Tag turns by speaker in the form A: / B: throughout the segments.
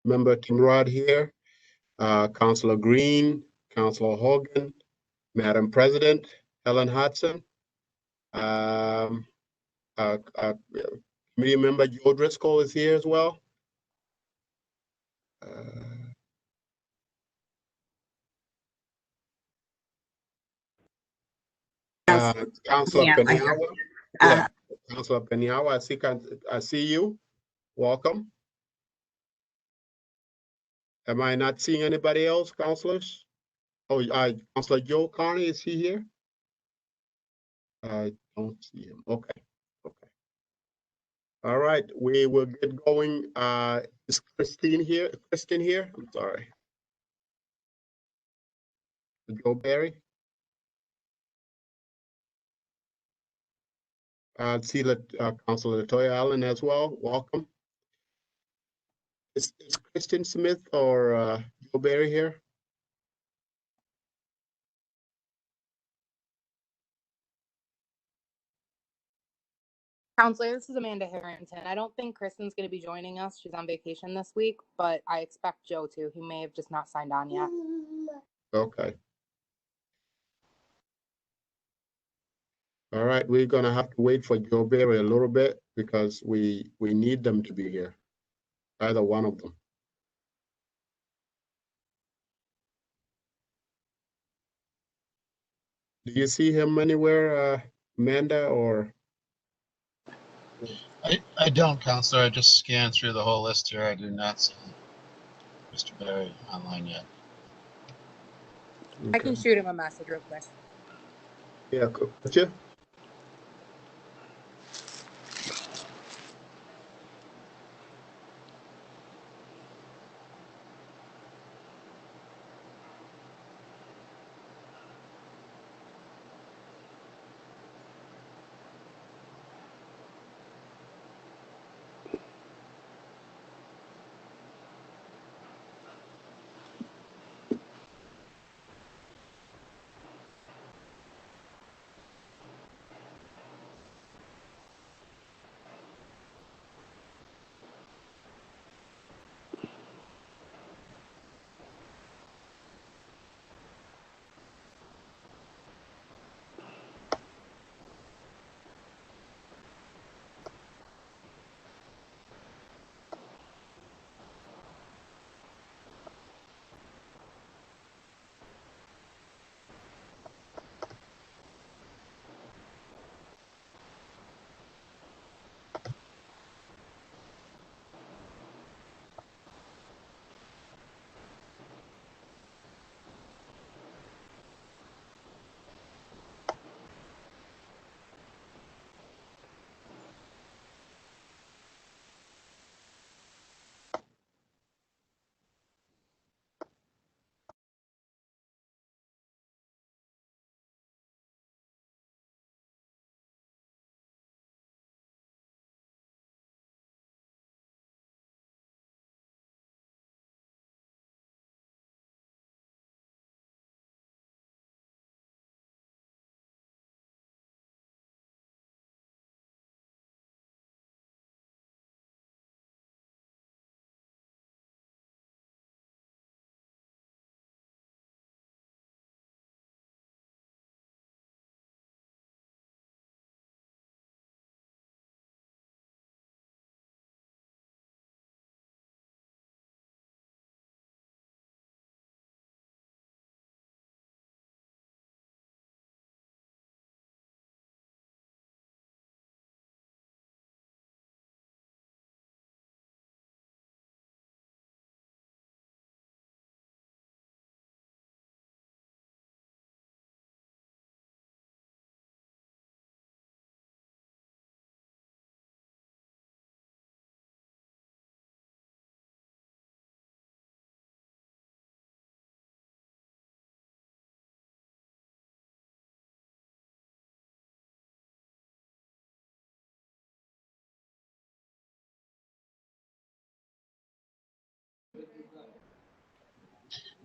A: Member Timrod here, Councillor Green, Councillor Hogan, Madam President, Helen Hudson, committee member Joe Driscoll is here as well. Councillor Peniawa. Yeah, Councillor Peniawa, I see you. Welcome. Am I not seeing anybody else, councillors? Oh, Councillor Joe Carney, is he here? I don't see him. Okay. Okay. All right, we will get going. Is Christine here? Kristen here? I'm sorry. Joe Barry. See Councillor Latoya Allen as well. Welcome. Is Kristen Smith or Joe Barry here?
B: Counselor, this is Amanda Harrington. I don't think Kristen's going to be joining us. She's on vacation this week, but I expect Joe to. He may have just not signed on yet.
A: Okay. All right, we're gonna have to wait for Joe Barry a little bit because we need them to be here, either one of them. Do you see him anywhere, Amanda, or?
C: I don't, Counselor. I just scanned through the whole list here. I do not see Mr. Barry online yet.
A: Okay.
B: I can shoot him a message real quick.
A: Yeah, could you?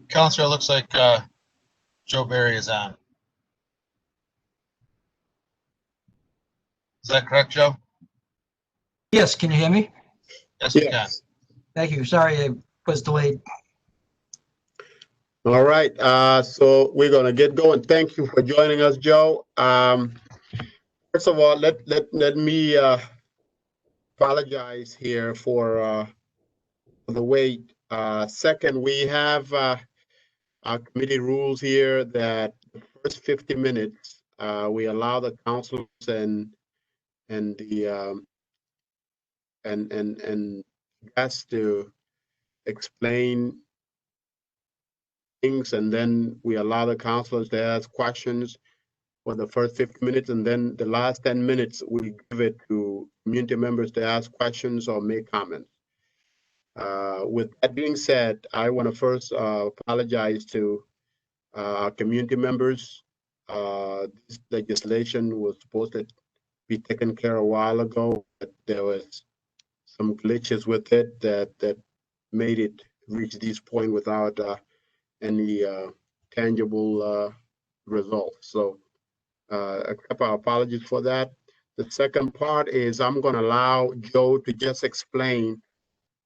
C: Counselor, it looks like Joe Barry is on. Is that correct, Joe?
D: Yes, can you hear me?
C: Yes, we can.
D: Thank you. Sorry, was delayed.
A: All right, so we're gonna get going. Thank you for joining us, Joe. First of all, let me apologize here for the wait. Second, we have our committee rules here that the first 50 minutes we allow the councilors and the and guests to explain things, and then we allow the councilors to ask questions for the first 50 minutes, and then the last 10 minutes we give it to community members to ask questions or make comments. With that being said, I want to first apologize to our community members. This legislation was supposed to be taken care of a while ago, but there was some glitches with it that made it reach this point without any tangible results. So accept our apologies for that. The second part is I'm going to allow Joe to just explain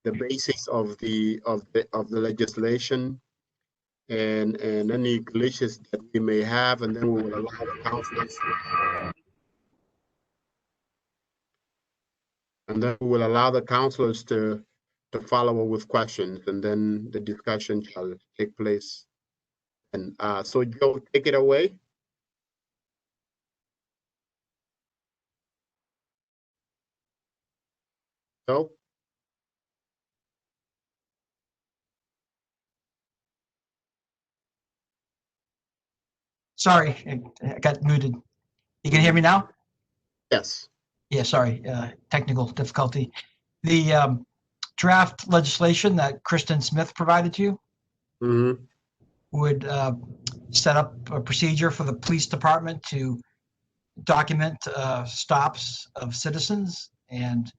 A: the basics of the legislation and any glitches that we may have, and then we will allow the councilors. And then we will allow the councilors to follow up with questions, and then the discussion shall take place. And so Joe, take it away. Joe?
D: Sorry, I got muted. You can hear me now?
A: Yes.
D: Yeah, sorry, technical difficulty. The draft legislation that Kristen Smith provided to you
A: Mm-hmm.
D: would set up a procedure for the police department to document stops of citizens and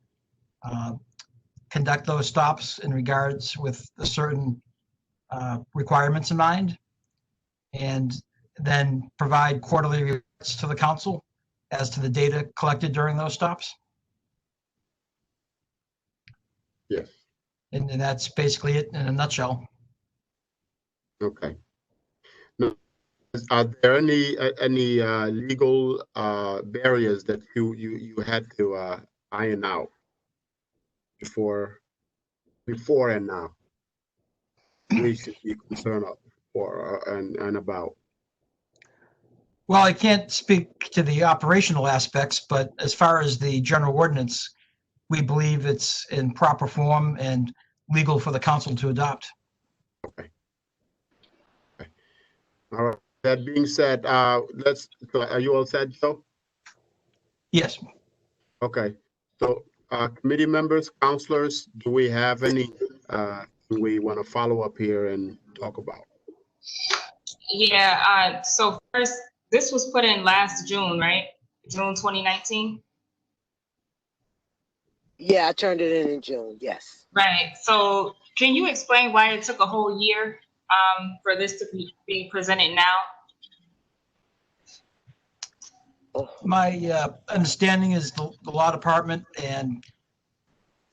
D: conduct those stops in regards with a certain requirements in mind, and then provide quarterly reports to the council as to the data collected during those stops.
A: Yes.
D: And that's basically it in a nutshell.
A: Okay. Now, are there any legal barriers that you had to iron out before and now we should be concerned of for and about?
D: Well, I can't speak to the operational aspects, but as far as the general ordinance, we believe it's in proper form and legal for the council to adopt.
A: Okay. Okay. All right. That being said, so are you all set, Joe?
D: Yes.
A: Okay. So committee members, councilors, do we have any we want to follow up here and talk about?
E: Yeah, so first, this was put in last June, right? June 2019?
F: Yeah, I turned it in June, yes.
E: Right, so can you explain why it took a whole year for this to be presented now?
F: Oh,
D: My understanding is the law department and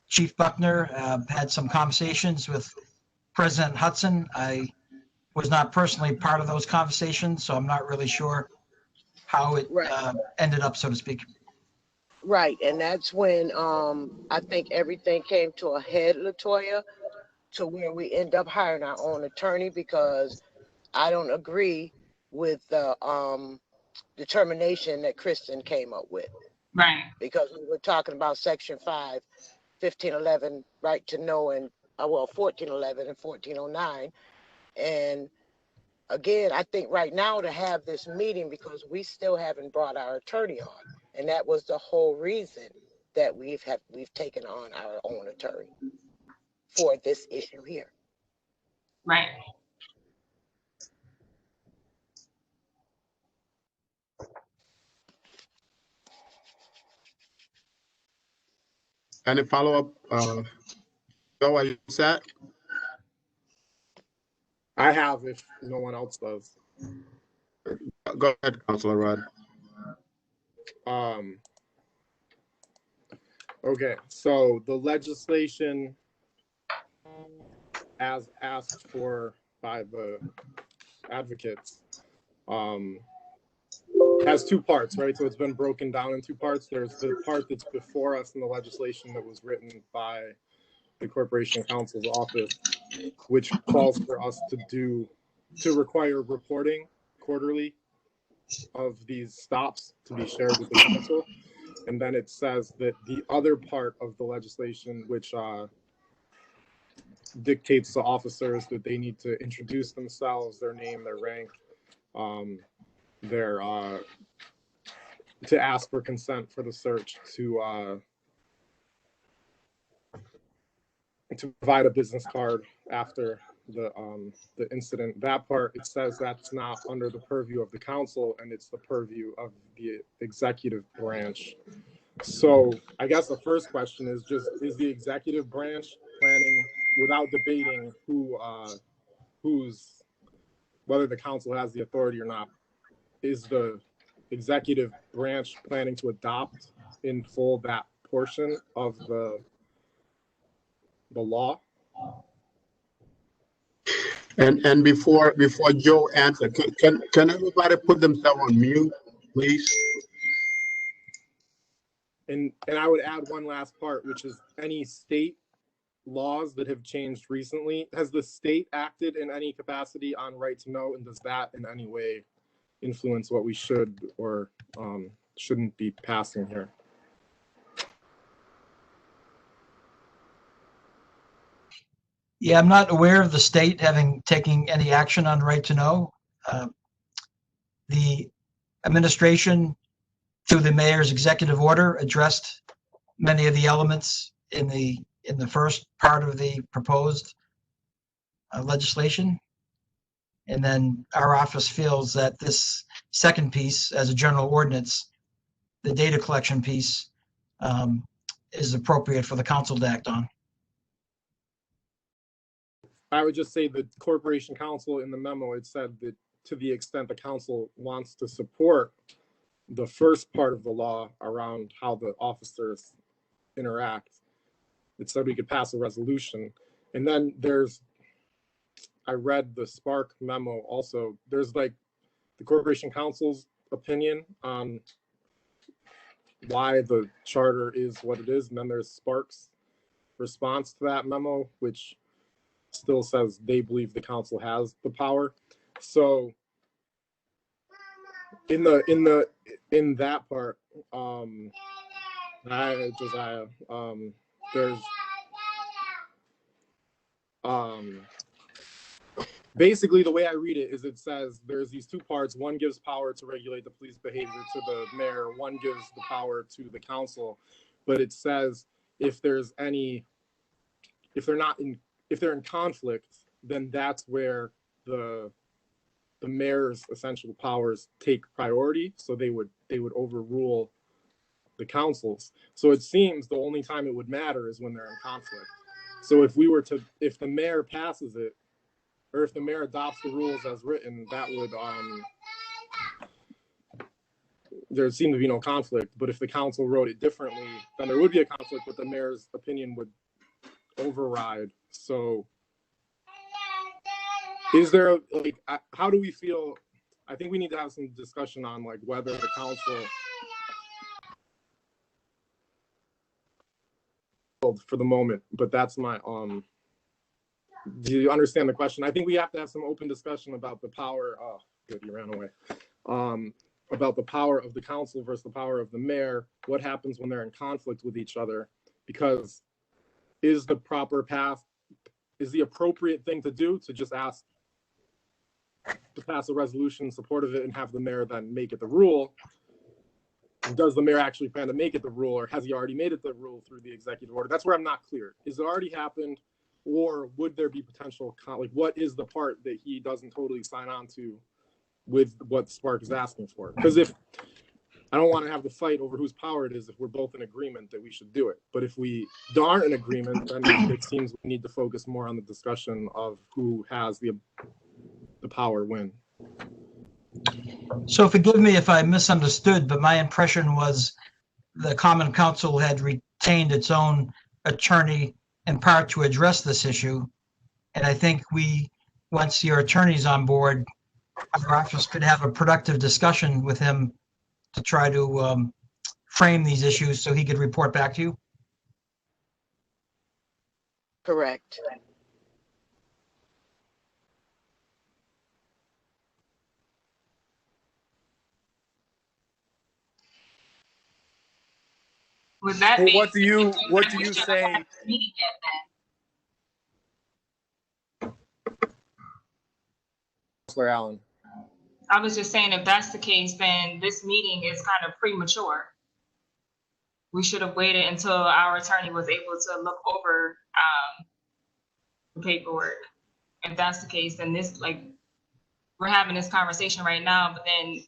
D: Chief Buckner had some conversations with President Hudson. I was not personally part of those conversations, so I'm not really sure how it
F: right,
D: ended up, so to speak.
F: right. And that's when I think everything came to a head, LaToya, to where we end up hiring our own attorney because I don't agree with the determination that Kristen came up with.
E: Right.
F: Because we were talking about Section 5, 1511, right to know, and 1411 and 1409. And again, I think right now to have this meeting because we still haven't brought our attorney on. And that was the whole reason that we've taken on our own attorney for this issue here.
E: Right.
A: Any follow up? Joe, are you set?
G: I have if no one else does.
A: Go ahead, Councilor Rudd.
G: Okay, so the legislation as asked for by the advocates, has two parts, right? So it's been broken down in two parts. There's the part that's before us in the legislation that was written by the Corporation Counsel's office, which calls for us to require reporting quarterly of these stops to be shared with the council. And then it says that the other part of the legislation, which dictates to officers that they need to introduce themselves, their name, their rank, their to ask for consent for the search, to provide a business card after the incident. That part, it says that's not under the purview of the council, and it's the purview of the executive branch. So I guess the first question is just, is the executive branch planning, without debating whether the council has the authority or not, is the executive branch planning to adopt in full that portion of the law?
A: And before Joe answers, can everybody put themselves on mute, please?
G: And I would add one last part, which is any state laws that have changed recently. Has the state acted in any capacity on right to know, and does that in any way influence what we should or shouldn't be passing here?
D: Yeah, I'm not aware of the state taking any action on right to know. The administration, through the mayor's executive order, addressed many of the elements in the first part of the proposed legislation. And then our office feels that this second piece, as a general ordinance, the data collection piece, is appropriate for the council to act on.
G: I would just say the Corporation Counsel, in the memo, it said that to the extent the council wants to support the first part of the law around how the officers interact, it said we could pass a resolution. And then I read the Spark memo also. There's like the Corporation Counsel's opinion on why the charter is what it is. And then there's Spark's response to that memo, which still says they believe the council has the power. So in that part, Josiah, there's basically the way I read it is it says there's these two parts. One gives power to regulate the police behavior to the mayor. One gives the power to the council. But it says if they're in conflict, then that's where the mayor's essential powers take priority. So they would overrule the councils. So it seems the only time it would matter is when they're in conflict. So if the mayor passes it, or if the mayor adopts the rules as written, that would there seemed to be no conflict. But if the council wrote it differently, then there would be a conflict, but the mayor's opinion would override. So is there, like, how do we feel? I think we need to have some discussion on like whether the council, for the moment, but that's my do you understand the question? I think we have to have some open discussion about the power. Oh, good, you ran away. About the power of the council versus the power of the mayor. What happens when they're in conflict with each other? Because is the proper path, is the appropriate thing to do to just ask to pass a resolution in support of it and have the mayor then make it the rule? Does the mayor actually plan to make it the rule, or has he already made it the rule through the executive order? That's where I'm not clear. Is it already happened, or would there be potential like what is the part that he doesn't totally sign on to with what Spark is asking for? Because if I don't want to have the fight over whose power it is if we're both in agreement that we should do it. But if we aren't in agreement, then it seems we need to focus more on the discussion of who has the power when.
D: So forgive me if I misunderstood, but my impression was the Common Council had retained its own attorney in part to address this issue. And I think once your attorney's on board, our office could have a productive discussion with him to try to frame these issues so he could report back to you.
F: Correct.
E: With that
H: Well,
E: being
H: what do you
E: should have
H: say?
E: had this meeting yet then?
G: Counselor Allen.
E: I was just saying, if that's the case, then this meeting is kind of premature. We should have waited until our attorney was able to look over the paperwork. If that's the case, then we're having this conversation right now, but then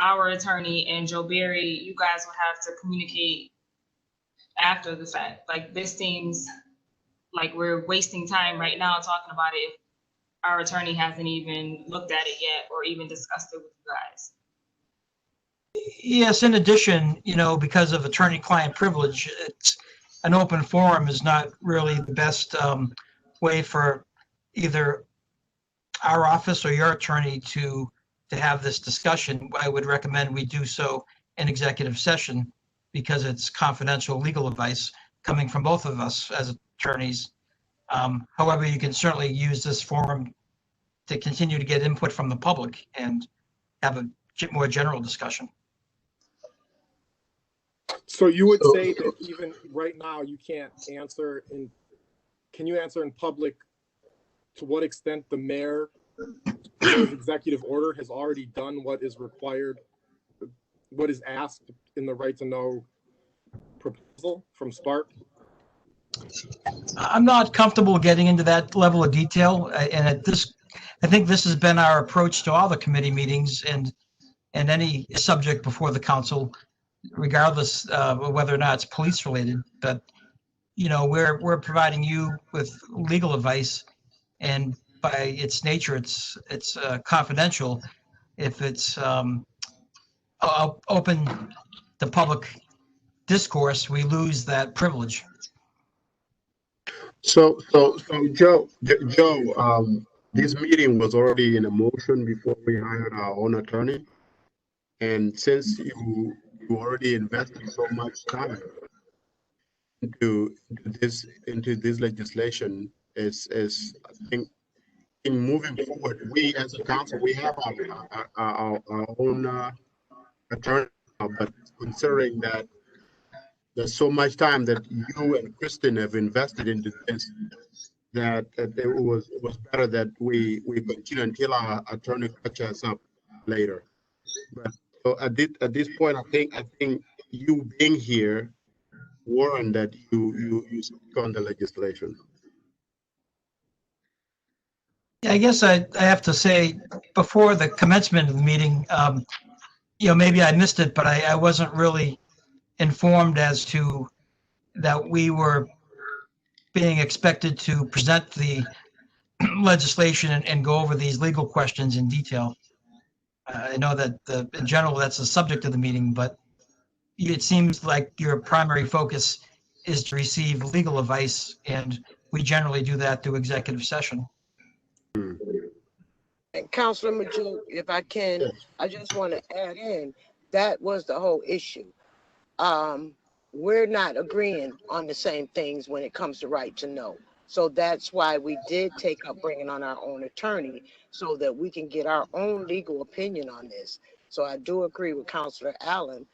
E: our attorney and Joe Barry, you guys will have to communicate after the fact. Like, this seems like we're wasting time right now talking about it if our attorney hasn't even looked at it yet or even discussed it with you guys.
D: Yes, in addition, because of attorney-client privilege, an open forum is not really the best way for either our office or your attorney to have this discussion. I would recommend we do so in executive session because it's confidential legal advice coming from both of us as attorneys. However, you can certainly use this forum to continue to get input from the public and have a more general discussion.
G: So you would say that even right now you can't answer can you answer in public to what extent the mayor, his executive order has already done what is required, what is asked in the right to know proposal from Spark?
D: I'm not comfortable getting into that level of detail, and I think this has been our approach to all the committee meetings and any subject before the council, regardless of whether or not it's police related. But we're providing you with legal advice, and by its nature, it's confidential. If it's open to public discourse, we lose that privilege.
A: So Joe, this meeting was already in a motion before we hired our own attorney. And since you already invested so much time into this legislation, is I think in moving forward, we as a council, we have our own attorney, but considering that there's so much time that you and Kristen have invested into this, that it was better that we continue until our attorney catches up later. But so at this point, I think you being here warrant that you speak on the legislation.
D: Yeah, I guess I have to say, before the commencement of the meeting, maybe I missed it, but I wasn't really informed as to that we were being expected to present the legislation and go over these legal questions in detail. I know that in general, that's the subject of the meeting, but it seems like your primary focus is to receive legal advice, and we generally do that through executive session.
F: And Councilor Majou, if I can, I just want to add in, that was the whole issue. We're not agreeing on the same things when it comes to right to know. So that's why we did take up bringing on our own attorney so that we can get our own legal opinion on this. So I do agree with Councilor Allen.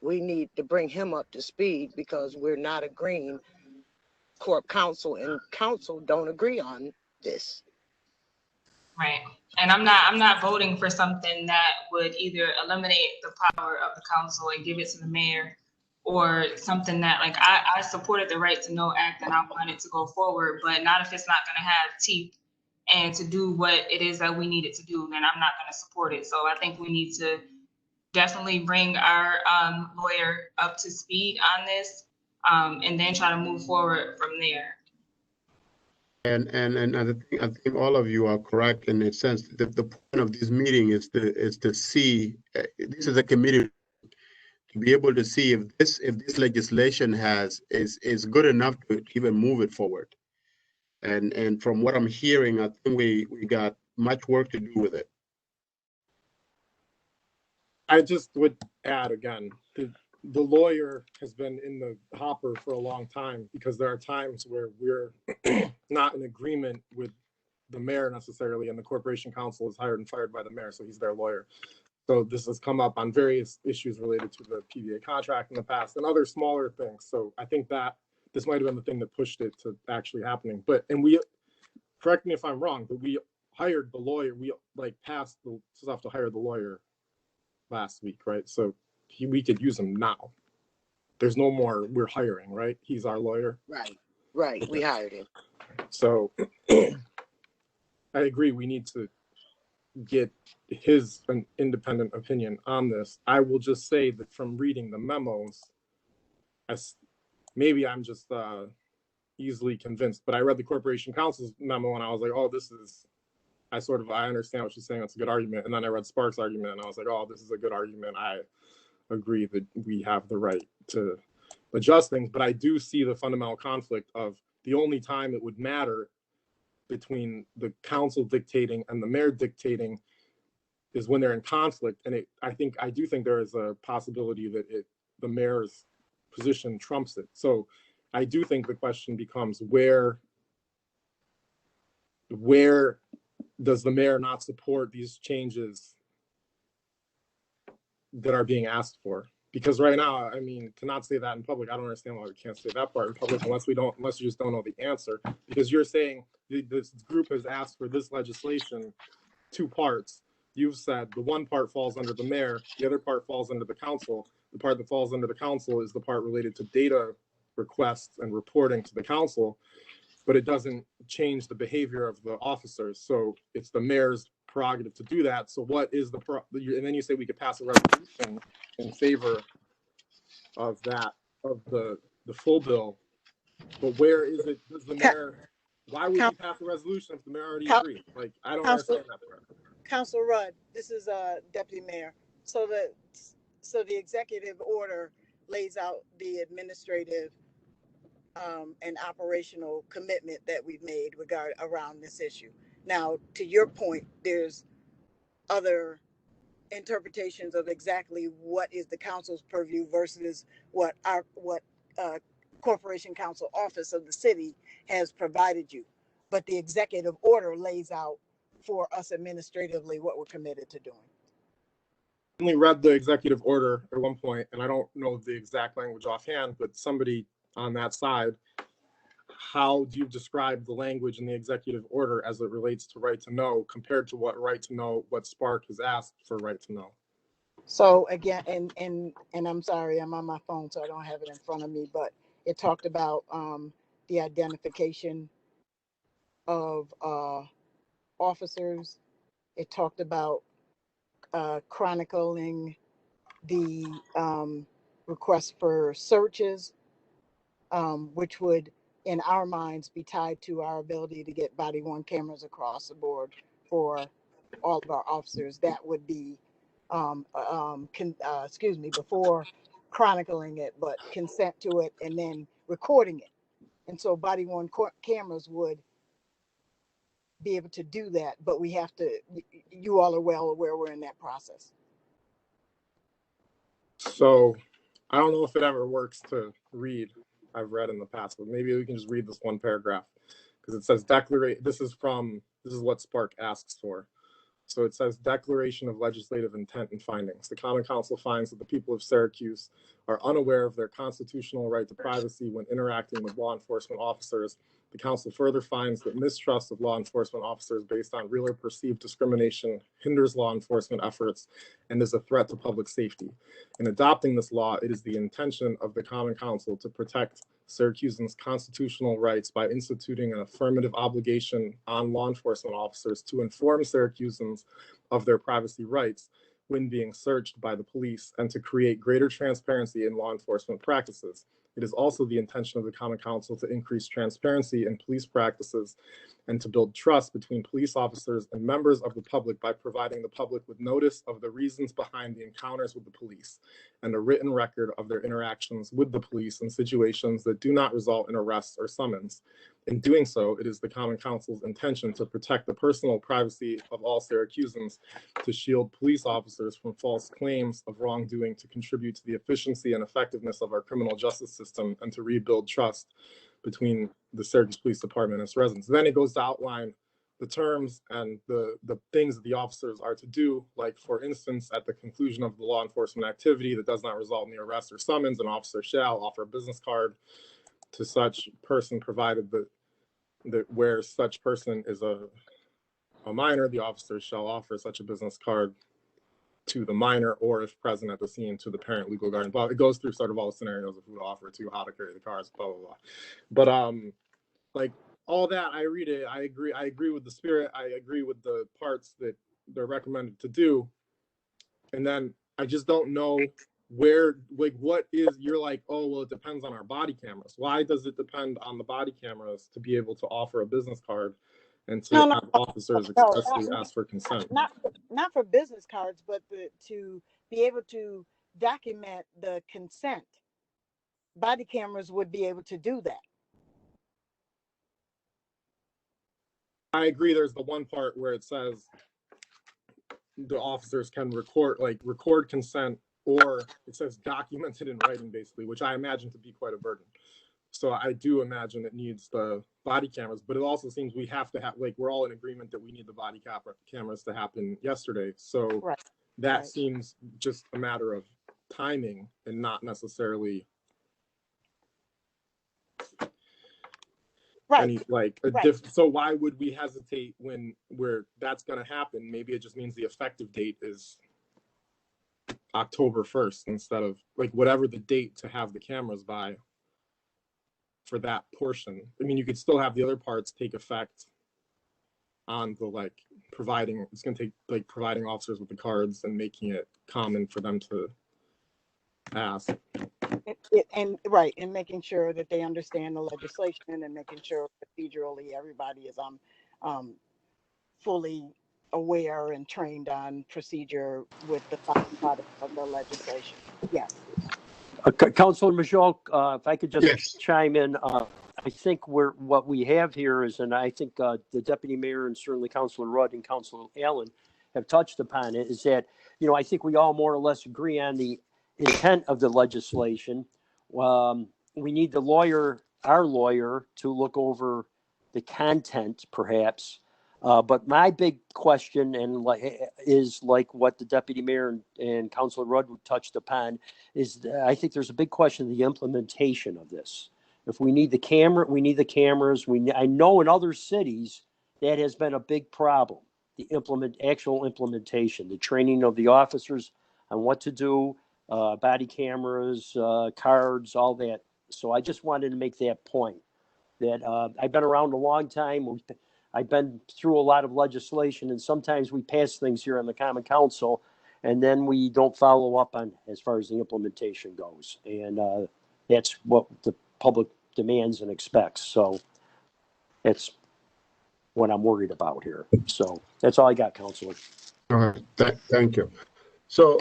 F: We need to bring him up to speed because we're not agreeing. Corp counsel and council don't agree on this.
E: Right. And I'm not voting for something that would either eliminate the power of the council and give it to the mayor, or something that, like, I supported the Right to Know Act and I want it to go forward, but not if it's not going to have teeth and to do what it is that we need it to do, then I'm not going to support it. So I think we need to definitely bring our lawyer up to speed on this, and then try to move forward from there.
A: And I think all of you are correct in a sense. The point of this meeting is to see this is a committee to be able to see if this legislation is good enough to even move it forward. And from what I'm hearing, I think we got much work to do with it.
G: I just would add again, the lawyer has been in the hopper for a long time, because there are times where we're not in agreement with the mayor necessarily, and the corporation counsel is hired and fired by the mayor, so he's their lawyer. So this has come up on various issues related to the PVA contract in the past and other smaller things. So I think that this might have been the thing that pushed it to actually happening. And we, correct me if I'm wrong, but we hired the lawyer. We passed the stuff to hire the lawyer last week, right? So we could use him now. There's no more we're hiring, right? He's our lawyer.
F: Right. We hired him.
G: So I agree. We need to get an independent opinion on this. I will just say that from reading the memos, maybe I'm just easily convinced, but I read the corporation counsel's memo and I was like, oh, I understand what she's saying. That's a good argument. And then I read Spark's argument and I was like, oh, this is a good argument. I agree that we have the right to adjust things, but I do see the fundamental conflict of the only time it would matter between the council dictating and the mayor dictating is when they're in conflict. And I do think there is a possibility that the mayor's position trumps it. So I do think the question becomes where does the mayor not support these changes that are being asked for? Because right now, I mean, to not say that in public, I don't understand why we can't say that part in public unless you just don't know the answer. Because you're saying this group has asked for this legislation, 2 parts. You've said the one part falls under the mayor, the other part falls under the council. The part that falls under the council is the part related to data requests and reporting to the council, but it doesn't change the behavior of the officers. So it's the mayor's prerogative to do that. So what is and then you say we could pass a resolution in favor of that, of the full bill, but where is it? Does the mayor, why would we pass a resolution if the mayor already agreed? Like, I don't understand that part.
H: Council Rudd, this is Deputy Mayor. So the executive order lays out the administrative and operational commitment that we've made around this issue. Now, to your point, there's other interpretations of exactly what is the council's purview versus what Corporation Counsel Office of the city has provided you. But the executive order lays out for us administratively what we're committed to doing.
G: I only read the executive order at one point, and I don't know the exact language offhand, but somebody on that side, how do you describe the language in the executive order as it relates to right to know compared to what Spark has asked for right to know?
H: So again, and I'm sorry, I'm on my phone, so I don't have it in front of me, but it talked about the identification of officers. It talked about chronicling the request for searches, which would, in our minds, be tied to our ability to get body worn cameras across the board for all of our officers. That would be, before chronicling it, but consent to it and then recording it. And so body worn cameras would be able to do that, but we have to, you all are well aware we're in that process.
G: So I don't know if it ever works to read. I've read in the past, but maybe we can just read this one paragraph because it says this is what Spark asks for. So it says declaration of legislative intent and findings. The Common Council finds that the people of Syracuse are unaware of their constitutional right to privacy when interacting with law enforcement officers. The council further finds that mistrust of law enforcement officers based on real or perceived discrimination hinders law enforcement efforts and is a threat to public safety. In adopting this law, it is the intention of the Common Council to protect Syracusans' constitutional rights by instituting an affirmative obligation on law enforcement officers to inform Syracusans of their privacy rights when being searched by the police and to create greater transparency in law enforcement practices. it is also the intention of the Common Council to increase transparency in police practices and to build trust between police officers and members of the public by providing the public with notice of the reasons behind the encounters with the police and a written record of their interactions with the police in situations that do not result in arrests or summons. In doing so, it is the Common Council's intention to protect the personal privacy of all Syracusans, to shield police officers from false claims of wrongdoing, to contribute to the efficiency and effectiveness of our criminal justice system, and to rebuild trust between the Syracuse Police Department and its residents. Then it goes to outline the terms and the things that the officers are to do. Like, for instance, at the conclusion of the law enforcement activity that does not result in the arrest or summons, an officer shall offer a business card to such person, provided that where such person is a minor, the officer shall offer such a business card to the minor, or if present at the scene, to the parent, legal guardian. But it goes through sort of all the scenarios of who to offer it to, how to carry the cars, blah, blah, blah. But like all that, I read it, I agree with the spirit, I agree with the parts that they're recommended to do. And then I just don't know where, like, what is, you're like, oh, well, it depends on our body cameras. Why does it depend on the body cameras to be able to offer a business card and to have officers expressly ask for consent?
H: Not for business cards, but to be able to document the consent. Body cameras would be able to do that.
G: I agree. There's the one part where it says the officers can record consent, or it says documented in writing, basically, which I imagine to be quite a burden. So I do imagine it needs the body cameras, but it also seems we have to have, like, we're all in agreement that we need the body cameras to happen yesterday. So that seems just a matter of timing and not necessarily any, like, so why would we hesitate when that's going to happen? Maybe it just means the effective date is October 1st instead of, like, whatever the date to have the cameras by for that portion. I mean, you could still have the other parts take effect on the, like, providing, it's going to take, like, providing officers with the cards and making it common for them to ask.
H: And making sure that they understand the legislation, and making sure procedurally everybody is fully aware and trained on procedure with the part of the legislation. Yes.
I: Councilor Majol, if I could just chime in, I think what we have here is, and I think the Deputy Mayor and certainly Councilor Rudd and Councilor Allen have touched upon it, is that, you know, I think we all more or less agree on the intent of the legislation. We need our lawyer, to look over the content, perhaps. But my big question, and is like what the Deputy Mayor and Councilor Rudd touched upon, is I think there's a big question of the implementation of this. If we need the camera, we need the cameras. I know in other cities that has been a big problem. The actual implementation, the training of the officers on what to do, body cameras, cards, all that. So I just wanted to make that point. That I've been around a long time. I've been through a lot of legislation, and sometimes we pass things here on the Common Council, and then we don't follow up on as far as the implementation goes. And that's what the public demands and expects. So that's what I'm worried about here. So that's all I got, Councilor.
A: All right, thank you. So,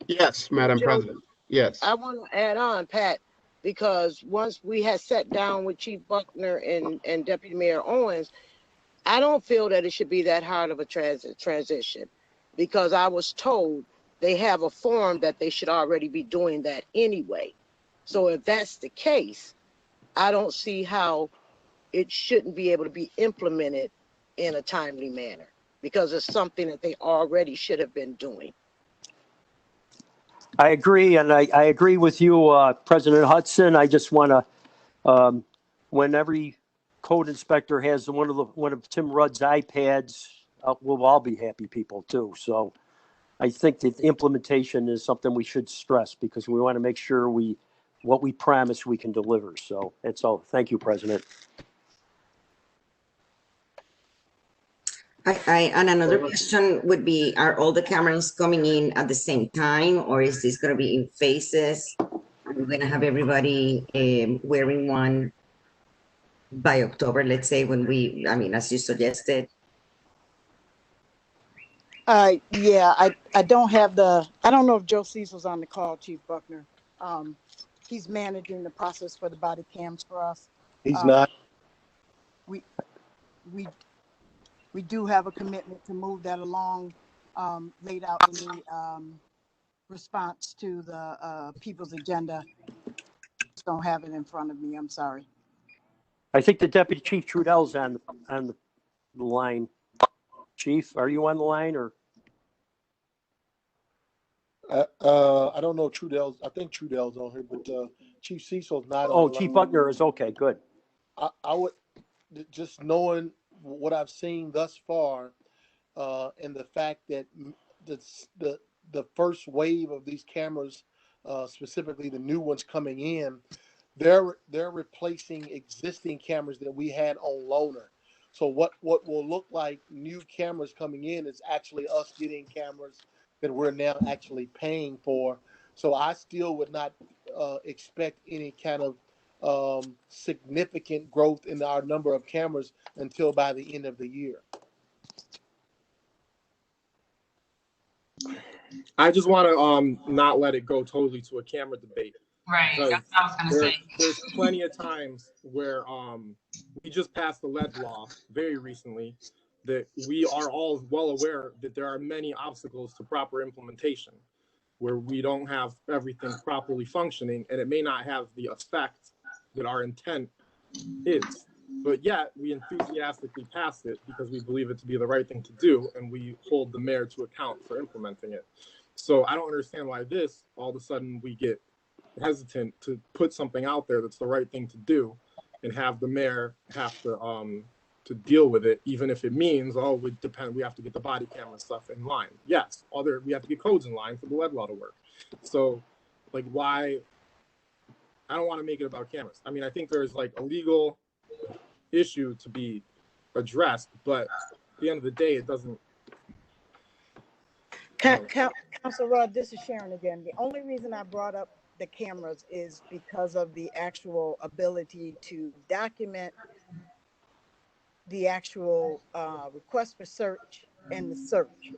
A: yes, Madam
F: Joe,
A: President. Yes.
F: I want to add on, Pat, because once we had sat down with Chief Buckner and Deputy Mayor Owens, I don't feel that it should be that hard of a transition, because I was told they have a form that they should already be doing that anyway. So if that's the case, I don't see how it shouldn't be able to be implemented in a timely manner, because it's something that they already should have been doing.
I: I agree, and I agree with you, President Hudson. I just want to, when every code inspector has one of Tim Rudd's iPads, we'll all be happy people too. So I think that the implementation is something we should stress, because we want to make sure what we promise we can deliver. So that's all. Thank you, President.
J: And another question would be, are all the cameras coming in at the same time, or is this going to be in phases? we're gonna have everybody wearing one by October, let's say, when we, I mean, as you suggested?
H: Yeah, I don't have I don't know if Joe Cecil's on the call, Chief Buckner. He's managing the process for the body cams for us.
K: He's not.
H: We do have a commitment to move that along, laid out in the response to the people's agenda. Just don't have it in front of me. I'm sorry.
I: I think the Deputy Chief Trudell's on the line. Chief, are you on the line or?
K: I don't know Trudell's. I think Trudell's on here, but Chief Cecil's not on.
I: Oh,
K: the
I: Chief
K: line.
I: Buckner is okay. Good.
K: I would just knowing what I've seen thus far, and the fact that the first wave of these cameras, specifically the new ones coming in, they're replacing existing cameras that we had on loaner. So what will look like new cameras coming in is actually us getting cameras that we're now actually paying for. So I still would not expect any kind of significant growth in our number of cameras until by the end of the year.
G: I just want to not let it go totally to a camera debate.
E: Right, that's what I was gonna say.
G: There's plenty of times where we just passed the lead law very recently that we are all well aware that there are many obstacles to proper implementation where we don't have everything properly functioning, and it may not have the effect that our intent is. But yet we enthusiastically passed it because we believe it to be the right thing to do, and we hold the mayor to account for implementing it. So I don't understand why this, all of a sudden, we get hesitant to put something out there that's the right thing to do and have the mayor have to deal with it, even if it means, we have to get the body camera stuff in line. Yes, we have to get codes in line for the lead law to work. So, like, why? I don't want to make it about cameras. I mean, I think there's like a legal issue to be addressed, but at the end of the day, it doesn't.
H: Councilor Rudd, this is Sharon again. The only reason I brought up the cameras is because of the actual ability to document the actual request for search and the search.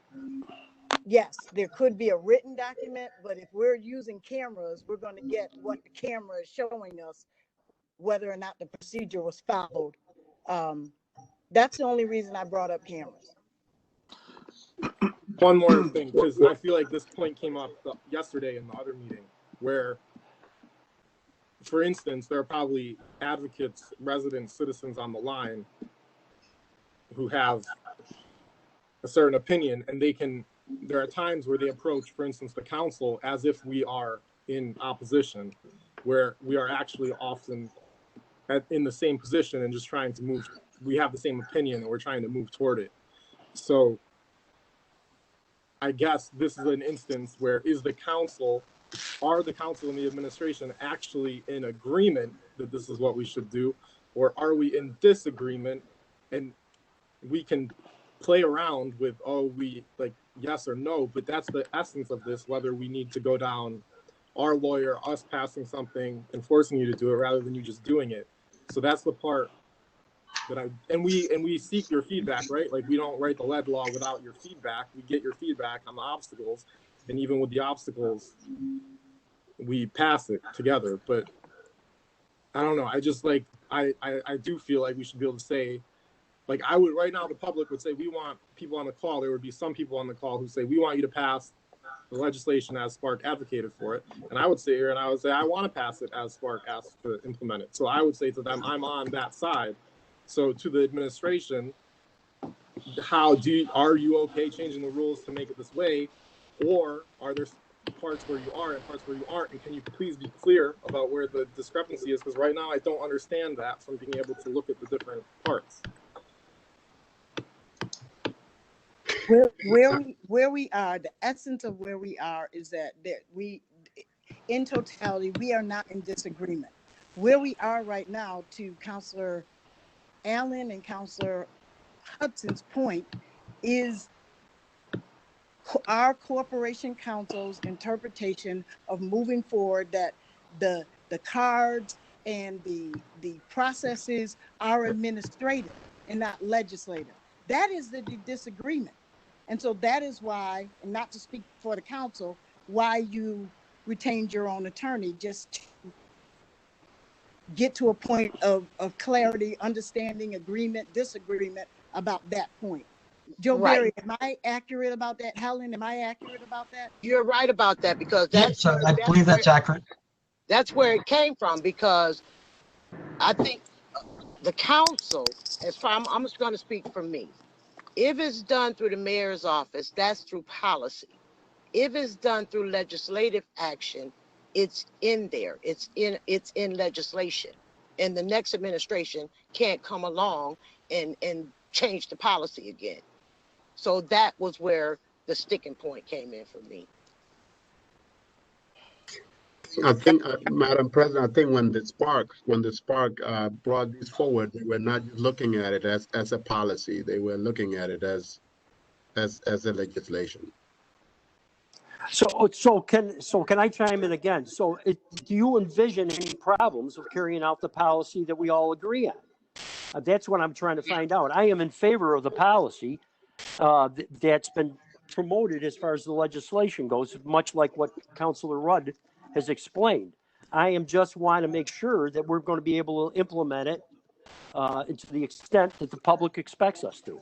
H: Yes, there could be a written document, but if we're using cameras, we're going to get what the camera is showing us, whether or not the procedure was followed. That's the only reason I brought up cameras.
G: One more thing, because I feel like this point came up yesterday in the other meeting, where, for instance, there are probably advocates, residents, citizens on the line who have a certain opinion, and there are times where they approach, for instance, the council as if we are in opposition, where we are actually often in the same position and just trying to move. We have the same opinion and we're trying to move toward it. So I guess this is an instance where are the council and the administration actually in agreement that this is what we should do, or are we in disagreement? And we can play around with, yes or no, but that's the essence of this, whether we need to go down our lawyer, us passing something and forcing you to do it rather than you just doing it. So that's the part that we seek your feedback, right? Like, we don't write the lead law without your feedback. We get your feedback on the obstacles, and even with the obstacles, we pass it together. But I don't know. I just I do feel like we should be able to say, like, I would right now, the public would say, we want people on the call. There would be some people on the call who say, we want you to pass the legislation as Spark advocated for it. And I would sit here and I would say, I want to pass it as Spark asked to implement it. So I would say to them, I'm on that side. So to the administration, are you okay changing the rules to make it this way? Or are there parts where you are and parts where you aren't? And can you please be clear about where the discrepancy is? Because right now I don't understand that from being able to look at the different parts.
H: Where we are, the essence of where we are is that we, in totality, we are not in disagreement. Where we are right now, to Councilor Allen and Councilor Hudson's point, is our corporation council's interpretation of moving forward, that the cards and the processes are administrative and not legislative. That is the disagreement. And so that is why, and not to speak for the council, why you retained your own attorney, just to get to a point of clarity, understanding, agreement, disagreement about that point. Joe Barry, am I accurate about that? Helen, am I accurate about that?
F: You're right about that, because that's
D: Yes, I believe that's accurate.
F: That's where it came from, because I think the council, as far, I'm just going to speak for me. If it's done through the mayor's office, that's through policy. If it's done through legislative action, it's in there. It's in legislation. And the next administration can't come along and change the policy again. So that was where the sticking point came in for me.
A: I think, Madam President, I think when the Spark brought this forward, they were not just looking at it as a policy. They were looking at it as a legislation.
I: So can I chime in again? So do you envision any problems of carrying out the policy that we all agree on? That's what I'm trying to find out. I am in favor of the policy that's been promoted as far as the legislation goes, much like what Councilor Rudd has explained. I am just want to make sure that we're going to be able to implement it to the extent that the public expects us to.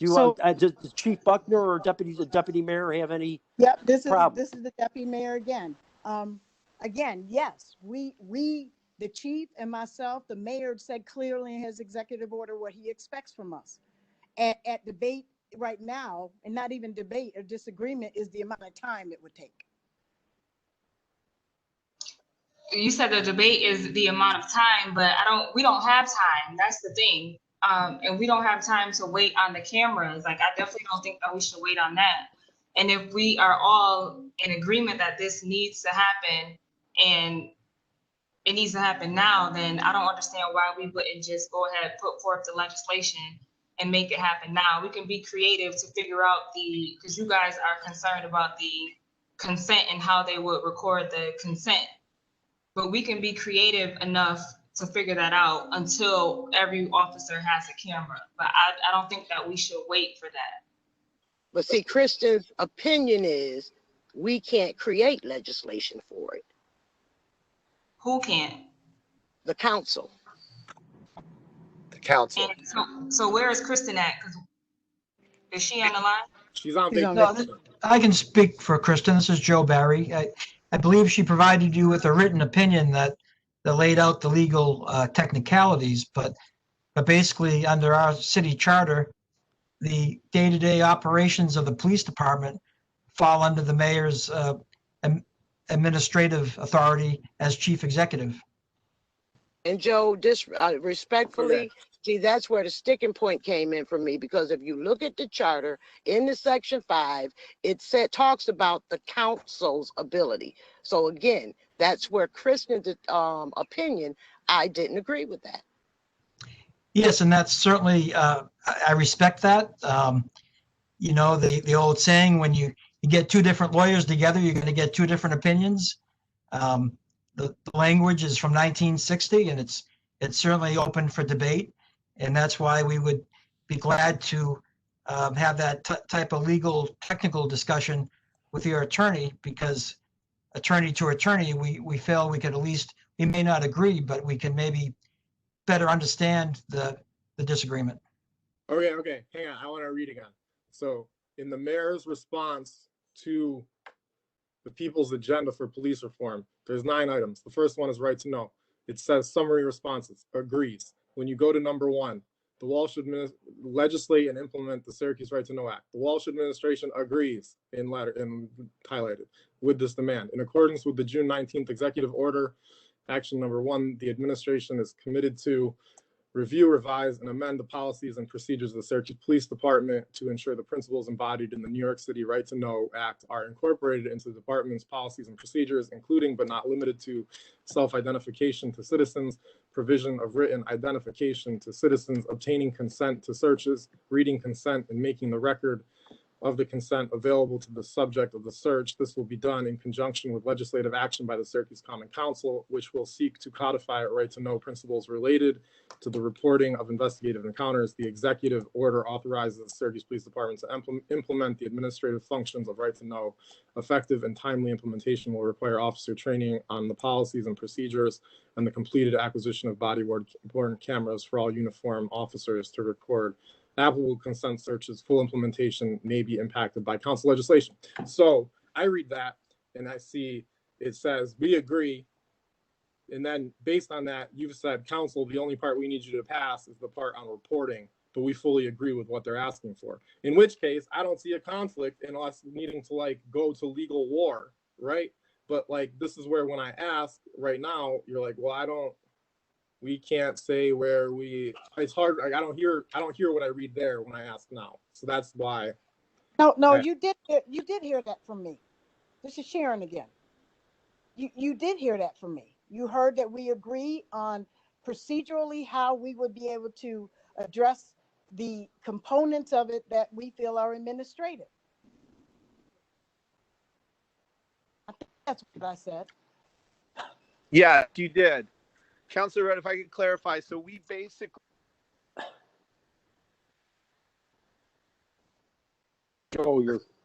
I: Does Chief Buckner or the deputy mayor have any?
H: Yep, this
I: problem?
H: is the deputy mayor again. Again, yes, we the chief and myself, the mayor said clearly in his executive order what he expects from us. At debate right now, and not even debate or disagreement, is the amount of time it would take.
E: You said the debate is the amount of time, but we don't have time. That's the thing. And we don't have time to wait on the cameras. Like, I definitely don't think that we should wait on that. And if we are all in agreement that this needs to happen and it needs to happen now, then I don't understand why we wouldn't just go ahead, put forth the legislation and make it happen now. We can be creative to figure out because you guys are concerned about the consent and how they would record the consent. But we can be creative enough to figure that out until every officer has a camera. But I don't think that we should wait for that.
F: But see, Kristen's opinion is we can't create legislation for it.
E: Who can't?
F: The council.
K: The council.
E: And so where is Kristen at? Is she on the line?
G: She's on vacation.
D: No, I can speak for Kristen. This is Joe Barry. I believe she provided you with a written opinion that laid out the legal technicalities, but basically under our city charter, the day-to-day operations of the police department fall under the mayor's administrative authority as chief executive.
F: And Joe, respectfully, see, that's where the sticking point came in for me, because if you look at the charter in the section 5, it talks about the council's ability. So again, that's where Kristen's opinion, I didn't agree with that.
D: Yes, and that's certainly, I respect that. You know, the old saying, when you get two different lawyers together, you're going to get two different opinions. The language is from 1960, and it's certainly open for debate, and that's why we would be glad to have that type of legal technical discussion with your attorney, because attorney to attorney, we feel we could at least, we may not agree, but we can maybe better understand the disagreement.
G: Okay, hang on, I want to read again. So in the mayor's response to the people's agenda for police reform, there's 9 items. The first one is right to know. It says summary responses, agrees. When you go to number 1, the Walsh legislate and implement the Syracuse Right to Know Act. The Walsh administration agrees in highlighted with this demand. In accordance with the June 19th executive order, action number 1, the administration is committed to review, revise, and amend the policies and procedures of the Syracuse Police Department to ensure the principles embodied in the New York City Right to Know Act are incorporated into the department's policies and procedures, including but not limited to self-identification to citizens, provision of written identification to citizens, obtaining consent to searches, reading consent, and making the record of the consent available to the subject of the search. This will be done in conjunction with legislative action by the Syracuse Common Council, which will seek to codify right to know principles related to the reporting of investigative encounters. The executive order authorizes the Syracuse Police Department to implement the administrative functions of right to know. Effective and timely implementation will require officer training on the policies and procedures and the completed acquisition of body-worn cameras for all uniform officers to record applicable consent searches. Full implementation may be impacted by council legislation. So I read that and I see it says, we agree. And then based on that, you've said, council, the only part we need you to pass is the part on reporting, but we fully agree with what they're asking for. In which case, I don't see a conflict in us needing to like go to legal war, right? But like, this is where when I ask right now, you're like, well, we can't say where it's hard. Like, I don't hear what I read there when I ask now. So that's why.
H: No, you did hear that from me. This is Sharon again. You did hear that from me. You heard that we agree on procedurally how we would be able to address the components of it that we feel are administrative. I think that's what I said.
L: Yeah, you did. Councilor Rudd, if I could clarify, so we basically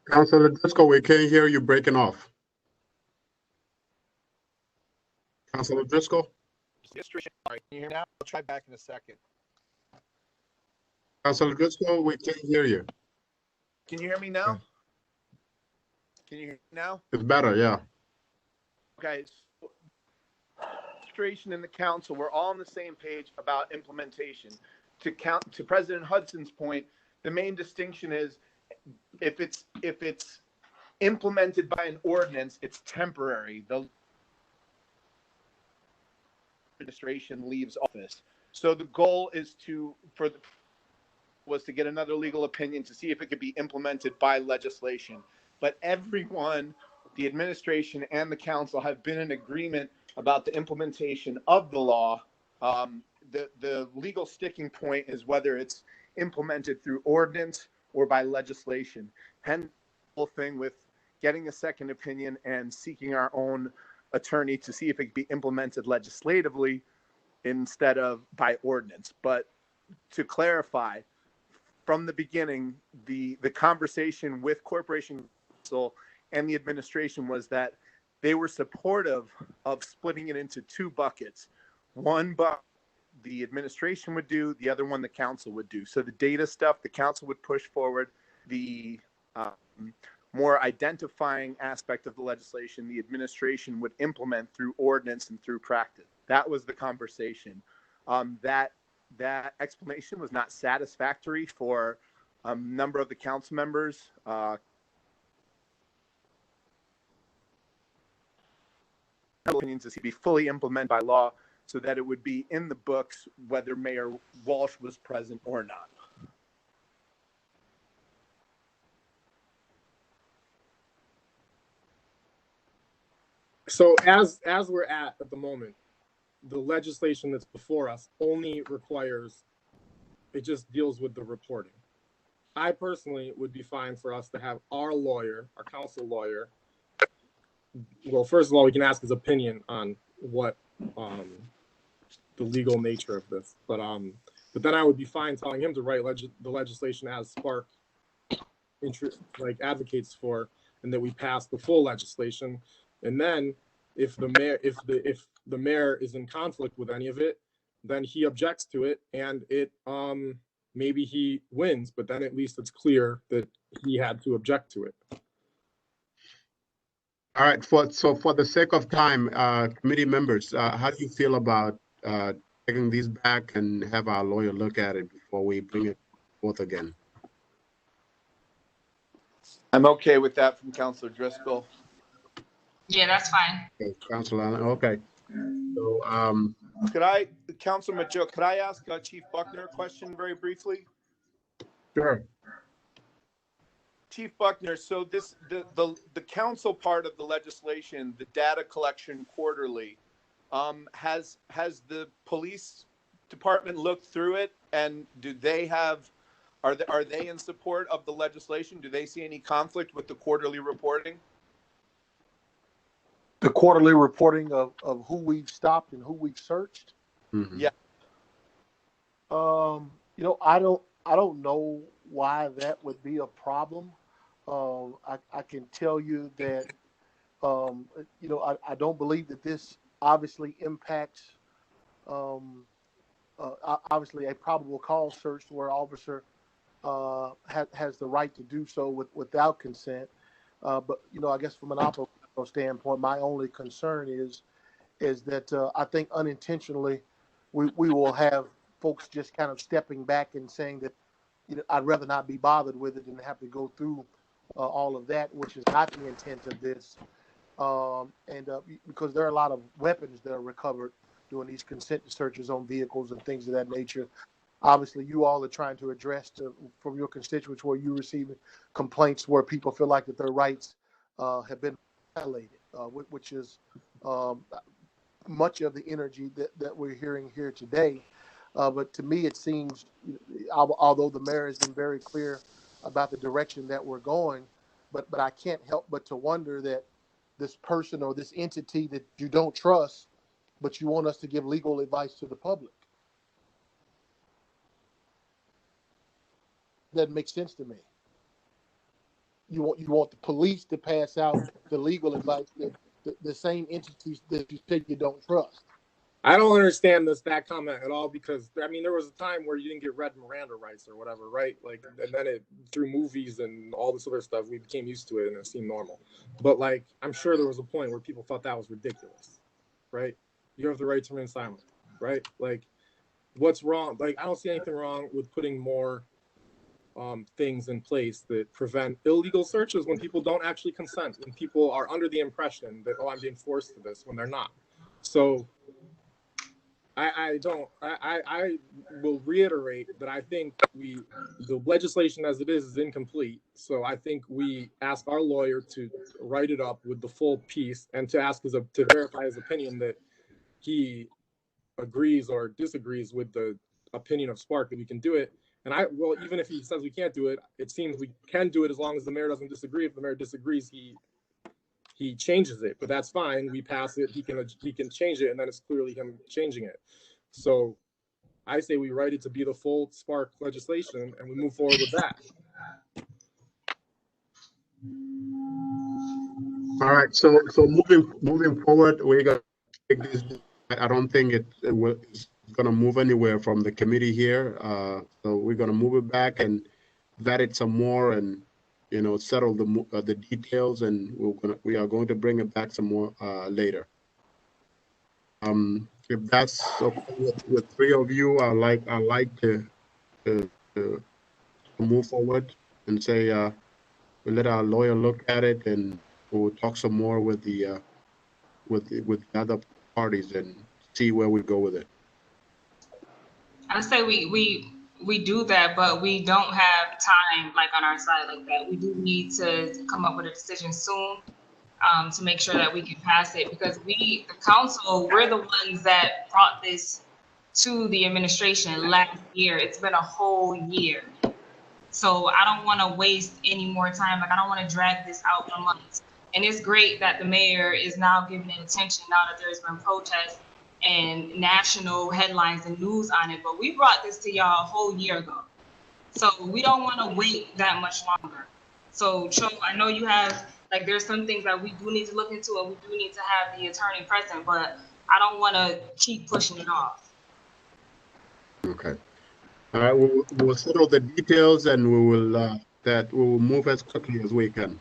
A: Councilor Driscoll, we can't hear you breaking off. Councilor Driscoll?
L: Sorry, can you hear me now? I'll try back in a second.
A: Councilor Driscoll, we can't hear you.
L: Can you hear me now? Can you hear me now?
A: It's better, yeah.
L: Okay. So, administration and the council, we're all on the same page about implementation. To President Hudson's point, the main distinction is if it's implemented by an ordinance, it's temporary. The administration leaves office. So the goal is to get another legal opinion to see if it could be implemented by legislation. But everyone, the administration and the council, have been in agreement about the implementation of the law. The legal sticking point is whether it's implemented through ordinance or by legislation. Hence the whole thing with getting a second opinion and seeking our own attorney to see if it can be implemented legislatively instead of by ordinance. But to clarify, from the beginning, the conversation with Corporation Council and the administration was that they were supportive of splitting it into two buckets. One bucket the administration would do, the other one the council would do. So the data stuff, the council would push forward. The more identifying aspect of the legislation, the administration would implement through ordinance and through practice. That was the conversation. That explanation was not satisfactory for a number of the council members. Opinions to be fully implemented by law so that it would be in the books whether Mayor Walsh was present or not.
G: So as we're at the moment, the legislation that's before us only requires, it just deals with the reporting. I personally would be fine for us to have our lawyer, our council lawyer. Well, first of all, we can ask his opinion on what the legal nature of this, but then I would be fine telling him to write the legislation as Spark advocates for, and that we pass the full legislation. And then if the mayor is in conflict with any of it, then he objects to it, and it maybe he wins, but then at least it's clear that he had to object to it.
A: All right. So for the sake of time, committee members, how do you feel about taking these back and have our lawyer look at it before we bring it forth again?
L: I'm okay with that from Councilor Driscoll.
E: Yeah, that's fine.
A: Okay, Councilor Allen. Okay. So
L: Councilor Majo, could I ask Chief Buckner a question very briefly?
A: Sure.
L: Chief Buckner, so the council part of the legislation, the data collection quarterly, has the police department looked through it, and do they have Are they in support of the legislation? Do they see any conflict with the quarterly reporting?
K: The quarterly reporting of who we've stopped and who we've searched.
A: Mhm.
L: Yeah.
K: You know, I don't know why that would be a problem. I can tell you that, you know, I don't believe that this obviously impacts, obviously a probable cause search where officer has the right to do so without consent. But, you know, I guess from an operational standpoint, my only concern is that I think unintentionally we will have folks just kind of stepping back and saying that, you know, I'd rather not be bothered with it than have to go through all of that, which is not the intent of this. Because there are a lot of weapons that are recovered during these consent searches on vehicles and things of that nature. Obviously, you all are trying to address from your constituents where you receive complaints where people feel like that their rights have been violated, which is much of the energy that we're hearing here today. But to me, it seems, although the mayor has been very clear about the direction that we're going, but I can't help but to wonder that this person or this entity that you don't trust, but you want us to give legal advice to the public. That makes sense to me. You want the police to pass out the legal advice that the same entities that you say you don't trust.
G: I don't understand that comment at all, because I mean there was a time where you didn't get read Miranda rights or whatever, right? Like, and then through movies and all this other stuff, we became used to it and it seemed normal. But like, I'm sure there was a point where people thought that was ridiculous, right? You have the right to remain silent, right? Like, what's wrong? Like, I don't see anything wrong with putting more things in place that prevent illegal searches when people don't actually consent, when people are under the impression that, oh, I'm being forced to this, when they're not. So I will reiterate that I think the legislation as it is incomplete. So I think we ask our lawyer to write it up with the full piece and to ask to verify his opinion that he agrees or disagrees with the opinion of Spark that we can do it. And even if he says we can't do it, it seems we can do it as long as the mayor doesn't disagree. If the mayor disagrees, he changes it, but that's fine. We pass it. He can change it, and then it's clearly him changing it. So I say we write it to be the full Spark legislation, and we move forward with that.
A: All right. So moving forward, we're gonna take this. I don't think it's gonna move anywhere from the committee here. So we're gonna move it back and vet it some more, and settle the details, and we are going to bring it back some more later. If that's okay with three of you, I like to move forward and say we let our lawyer look at it, and we'll talk some more with the other parties and see where we go with it.
E: I say we do that, but we don't have time like on our side like that. We do need to come up with a decision soon to make sure that we can pass it, because the council, we're the ones that brought this to the administration last year. It's been a whole year. So I don't want to waste any more time. Like, I don't want to drag this out for months. And it's great that the mayor is now giving it attention now that there's been protests and national headlines and news on it. But we brought this to y'all a whole year ago. So we don't want to wait that much longer. So, Cho, I know you have, like, there's some things that we do need to look into, and we do need to have the attorney present, but I don't want to keep pushing it off.
A: Okay. All right. We'll settle the details, and we will move as quickly as we can.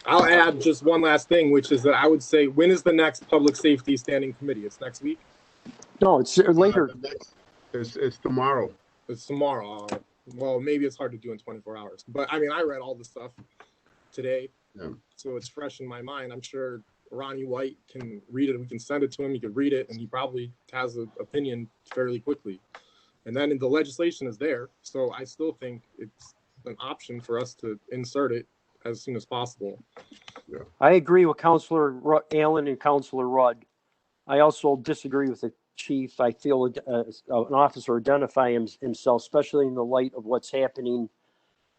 G: I'll add just one last thing, which is that I would say, when is the next public safety standing committee? It's next week?
I: No, it's later.
A: It's tomorrow.
G: It's tomorrow. Well, maybe it's hard to do in 24 hours. But I mean, I read all the stuff today, so it's fresh in my mind. I'm sure Ronnie White can read it. We can send it to him. He can read it, and he probably has an opinion fairly quickly. And then the legislation is there, so I still think it's an option for us to insert it as soon as possible.
I: I agree with Councilor Allen and Councilor Rudd. I also disagree with the chief, I feel an officer identify himself, especially in the light of what's happening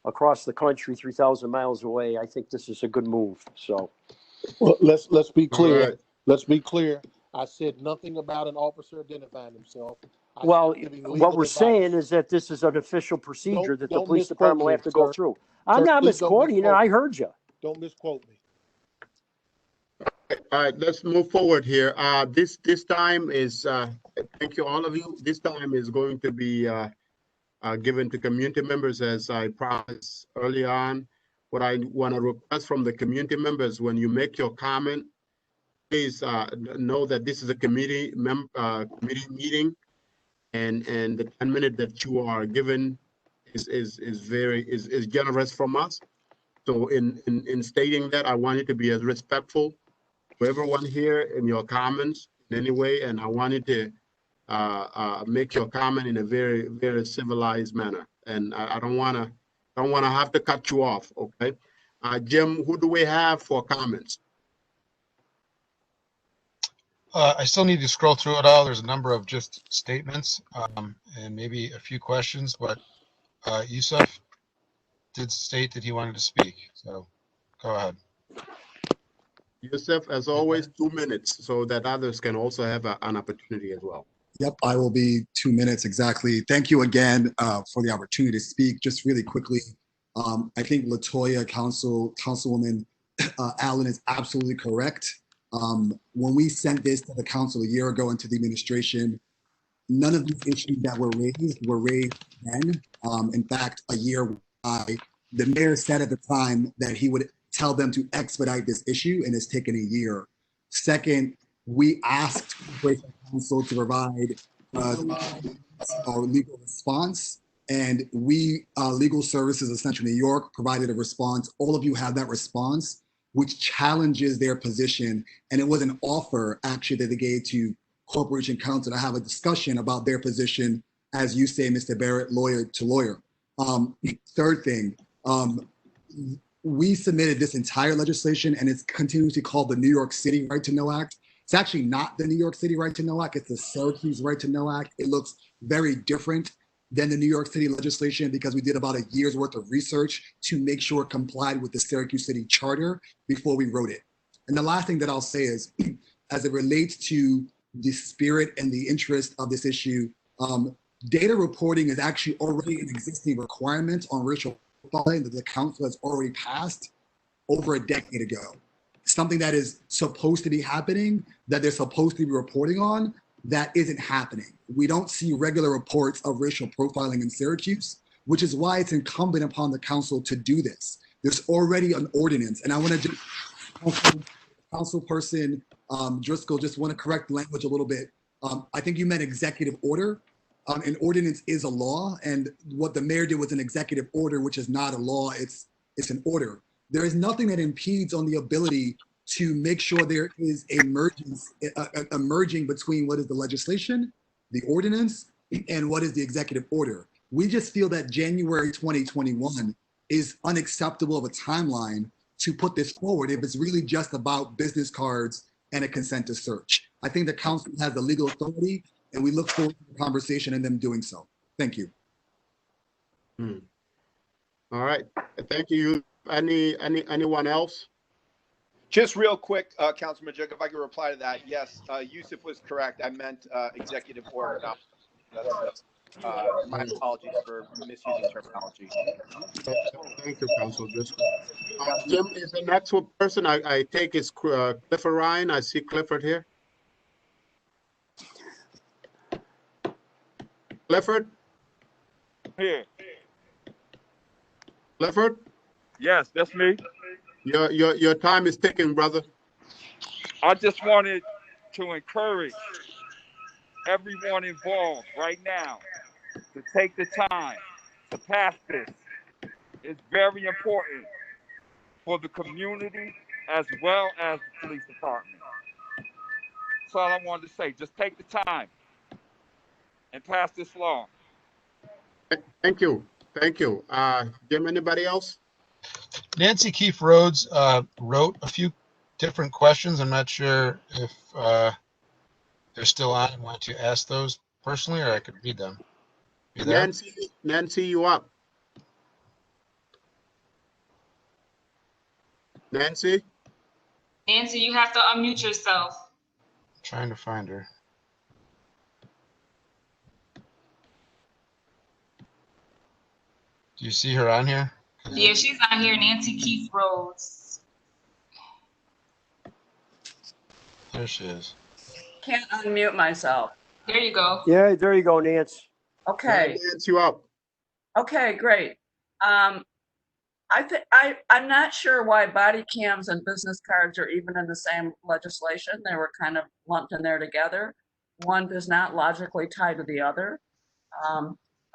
I: across the country, 3,000 miles away. I think this is a good move. So,
K: Well, let's be
A: All
K: clear.
A: right.
K: Let's be clear. I said nothing about an officer identifying himself. I
I: well,
K: said giving
I: what
K: legal
I: we're
K: advice.
I: saying is that this is an official procedure that the
K: Don't
I: police
K: misquote
I: department will
K: me,
I: have to go
K: sir.
I: through. I'm
K: Sir,
I: not
K: please don't
I: misquoting you.
K: misquote
I: I
K: me.
I: heard you.
K: Don't misquote me.
A: All right, let's move forward here. This time is, thank you all of you. This time is going to be given to community members as I promised early on. What I want to request from the community members, when you make your comment, please know that this is a committee meeting, and the 10 minutes that you are given is generous from us. So in stating that, I want you to be as respectful to everyone here in your comments in any way, and I wanted to make your comment in a very, very civilized manner. And I don't want to have to cut you off. Okay, Jim, who do we have for comments?
C: I still need to scroll through it all. There's a number of just statements and maybe a few questions, but Yusuf did state that he wanted to speak. So go ahead.
A: Yusuf, as always, 2 minutes so that others can also have an opportunity as well.
M: Yep, I will be 2 minutes exactly. Thank you again for the opportunity to speak. Just really quickly, I think Latoya, Councilwoman Allen is absolutely correct. When we sent this to the council a year ago and to the administration, none of these issues that were raised then. In fact, a year by, the mayor said at the time that he would tell them to expedite this issue, and it's taken a year. Second, we asked Corporation Council to provide our legal response, and we, Legal Services of Central New York, provided a response. All of you have that response, which challenges their position, and it was an offer actually that they gave to Corporation Council to have a discussion about their position, as you say, Mr. Barrett, lawyer to lawyer. Third thing, we submitted this entire legislation, and it's continuously called the New York City Right to Know Act. It's actually not the New York City Right to Know Act, it's the Syracuse Right to Know Act. It looks very different than the New York City legislation because we did about a year's worth of research to make sure it complied with the Syracuse City Charter before we wrote it. And the last thing that I'll say is, as it relates to the spirit and the interest of this issue, data reporting is actually already an existing requirement on racial profiling that the council has already passed over a decade ago. Something that is supposed to be happening, that they're supposed to be reporting on, that isn't happening. We don't see regular reports of racial profiling in Syracuse, which is why it's incumbent upon the council to do this. There's already an ordinance, and I want to just, Councilperson Driscoll, just want to correct the language a little bit. I think you meant executive order. An ordinance is a law, and what the mayor did was an executive order, which is not a law, it's an order. There is nothing that impedes on the ability to make sure there is a merging between what is the legislation, the ordinance, and what is the executive order. We just feel that January 2021 is unacceptable of a timeline to put this forward if it's really just about business cards and a consent to search. I think the council has the legal authority, and we look forward to the conversation and them doing so. Thank you.
A: All right, thank you. Anyone else?
L: Just real quick, Councilman Jug, if I could reply to that. Yes, Yusuf was correct. I meant executive order. My apologies for misusing terminology.
A: Thank you, Council Driscoll. Jim is the next person I take is Clifford Ryan. I see Clifford here. Clifford?
N: Here.
A: Clifford?
N: Yes, that's me.
A: Your time is ticking, brother.
N: I just wanted to encourage everyone involved right now to take the time to pass this. It's very important for the community as well as the police department. That's all I wanted to say. Just take the time and pass this law.
A: Thank you. Thank you. Jim, anybody else?
C: Nancy Keefe Rhodes wrote a few different questions. I'm not sure if they're still on, want to ask those personally, or I could read them. You there?
A: Nancy, you up? Nancy?
E: Nancy, you have to unmute yourself.
C: I'm trying to find her. Do you see her on here?
E: Yeah, she's on here, Nancy Keith Rose.
C: There she is.
O: Can't unmute myself.
E: There you go.
I: Yeah, there you go, Nance.
O: Okay.
A: Nancy, you up?
O: Okay, great. I'm not sure why body cams and business cards are even in the same legislation. They were kind of lumped in there together. One does not logically tie to the other.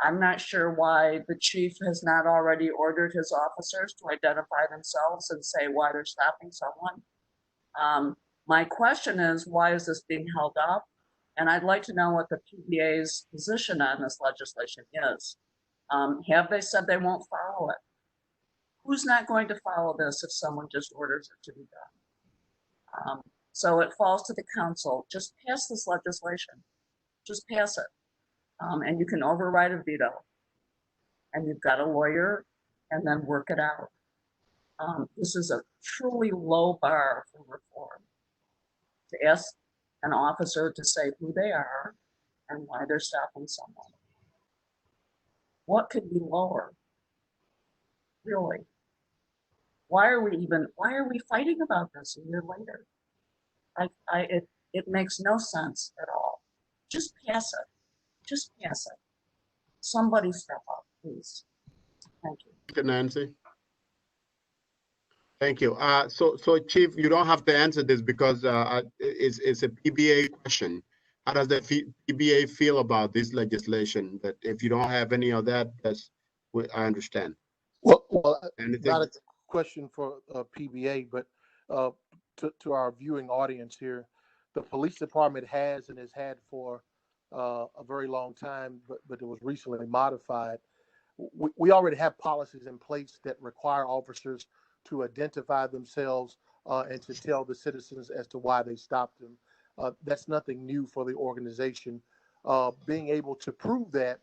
O: I'm not sure why the chief has not already ordered his officers to identify themselves and say why they're stopping someone. My question is, why is this being held up? And I'd like to know what the PBA's position on this legislation is. Have they said they won't follow it? Who's not going to follow this if someone just orders it to be done? So it falls to the council. Just pass this legislation. Just pass it. And you can override a veto. And you've got a lawyer, and then work it out. This is a truly low bar for reform. To ask an officer to say who they are and why they're stopping someone. What could be lower? Really? Why are we fighting about this a year later? It makes no sense at all. Just pass it. Just pass it. Somebody step up, please. Thank you.
A: Thank you, Nancy. Thank you. So Chief, you don't have to answer this because it's a PBA question. How does the PBA feel about this legislation? That if you don't have any of that, I understand.
K: Well,
A: Anything?
K: not a question for PBA, but to our viewing audience here, the police department has and has had for a very long time, but it was recently modified. We already have policies in place that require officers to identify themselves and to tell the citizens as to why they stopped them. That's nothing new for the organization. Being able to prove that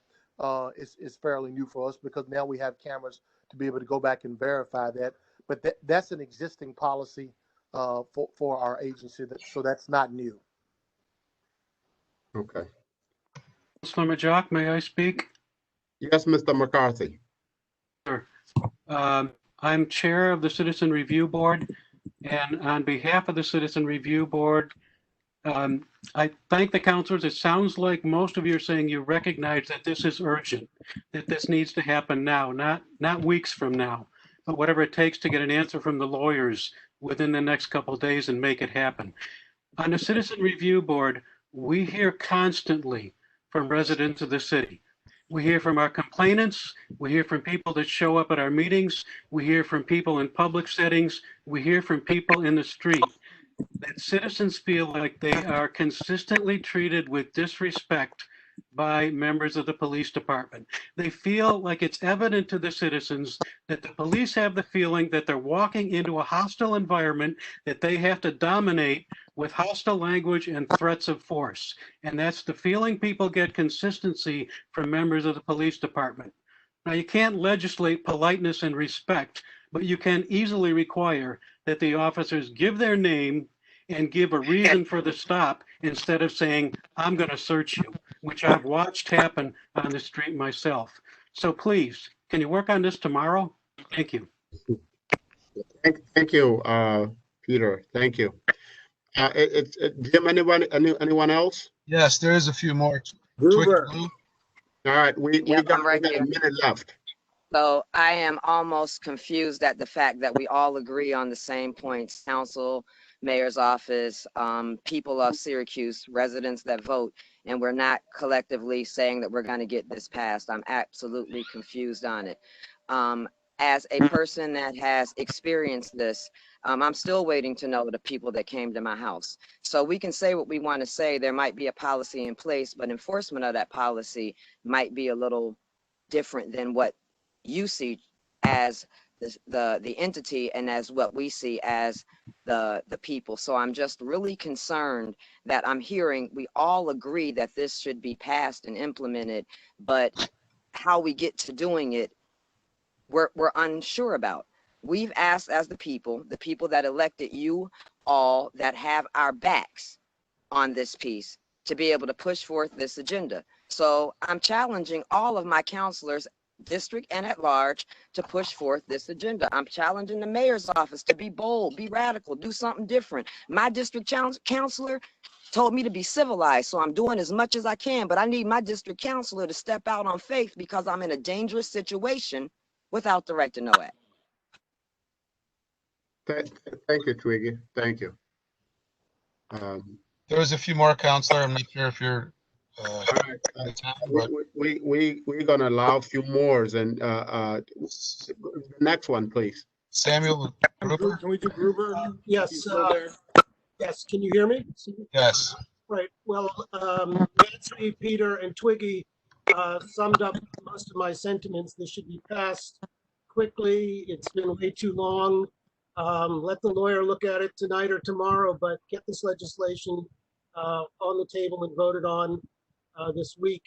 K: is fairly new for us because now we have cameras to be able to go back and verify that. But that's an existing policy for our agency, so that's not new.
A: Okay.
P: Councilor Majok, may I speak?
A: Yes, Mr. McCarthy.
P: Sure. I'm chair of the Citizen Review Board, and on behalf of the Citizen Review Board, I thank the councilors. It sounds like most of you are saying you recognize that this is urgent, that this needs to happen now, not weeks from now, but whatever it takes to get an answer from the lawyers within the next couple of days and make it happen. On the Citizen Review Board, we hear constantly from residents of the city. We hear from our complainants. We hear from people that show up at our meetings. We hear from people in public settings. We hear from people in the street that citizens feel like they are consistently treated with disrespect by members of the police department. They feel like it's evident to the citizens that the police have the feeling that they're walking into a hostile environment that they have to dominate with hostile language and threats of force. And that's the feeling people get consistency from members of the police department. Now, you can't legislate politeness and respect, but you can easily require that the officers give their name and give a reason for the stop instead of saying, I'm going to search you, which I've watched happen on the street myself. So please, can you work on this tomorrow? Thank you.
A: Thank you, Peter. Thank you. Jim, anyone else?
C: Yes, there is a few more.
A: Gruber. All right, we got
Q: right
A: a minute left.
Q: So I am almost confused at the fact that we all agree on the same points. Council, mayor's office, people of Syracuse, residents that vote, and we're not collectively saying that we're going to get this passed. I'm absolutely confused on it. As a person that has experienced this, I'm still waiting to know the people that came to my house. So we can say what we want to say. There might be a policy in place, but enforcement of that policy might be a little different than what you see as the entity and as what we see as the people. So I'm just really concerned that I'm hearing we all agree that this should be passed and implemented, but how we get to doing it, we're unsure about. We've asked as the people that elected you all, that have our backs on this piece, to be able to push forth this agenda. So I'm challenging all of my counselors, district and at large, to push forth this agenda. I'm challenging the mayor's office to be bold, be radical, do something different. My district counselor told me to be civilized, so I'm doing as much as I can, but I need my district counselor to step out on faith because I'm in a dangerous situation without the right to know it.
A: Thank you, Twiggy. Thank you.
C: There was a few more, Counselor. I'm not sure if you're.
A: We're gonna allow a few more, and the next one, please.
C: Samuel Gruber.
R: Can we do Gruber? Yes. Yes. Can you hear me?
C: Yes.
R: Right. Well, Nancy, Peter, and Twiggy summed up most of my sentiments. This should be passed quickly. It's been way too long. Let the lawyer look at it tonight or tomorrow, but get this legislation on the table and voted on this week.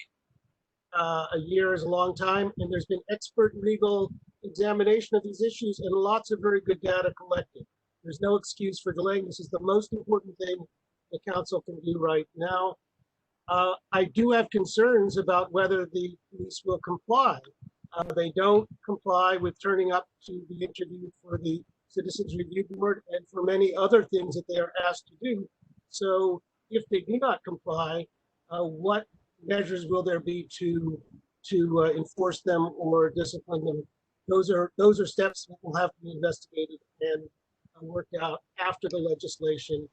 R: A year is a long time, and there's been expert legal examination of these issues and lots of very good data collected. There's no excuse for delaying. This is the most important thing the council can do right now. I do have concerns about whether the police will comply. They don't comply with turning up to be interviewed for the Citizens Review Board and for many other things that they are asked to do. So if they do not comply, what measures will there be to enforce them or discipline them? Those are steps that will have to be investigated and worked out after the legislation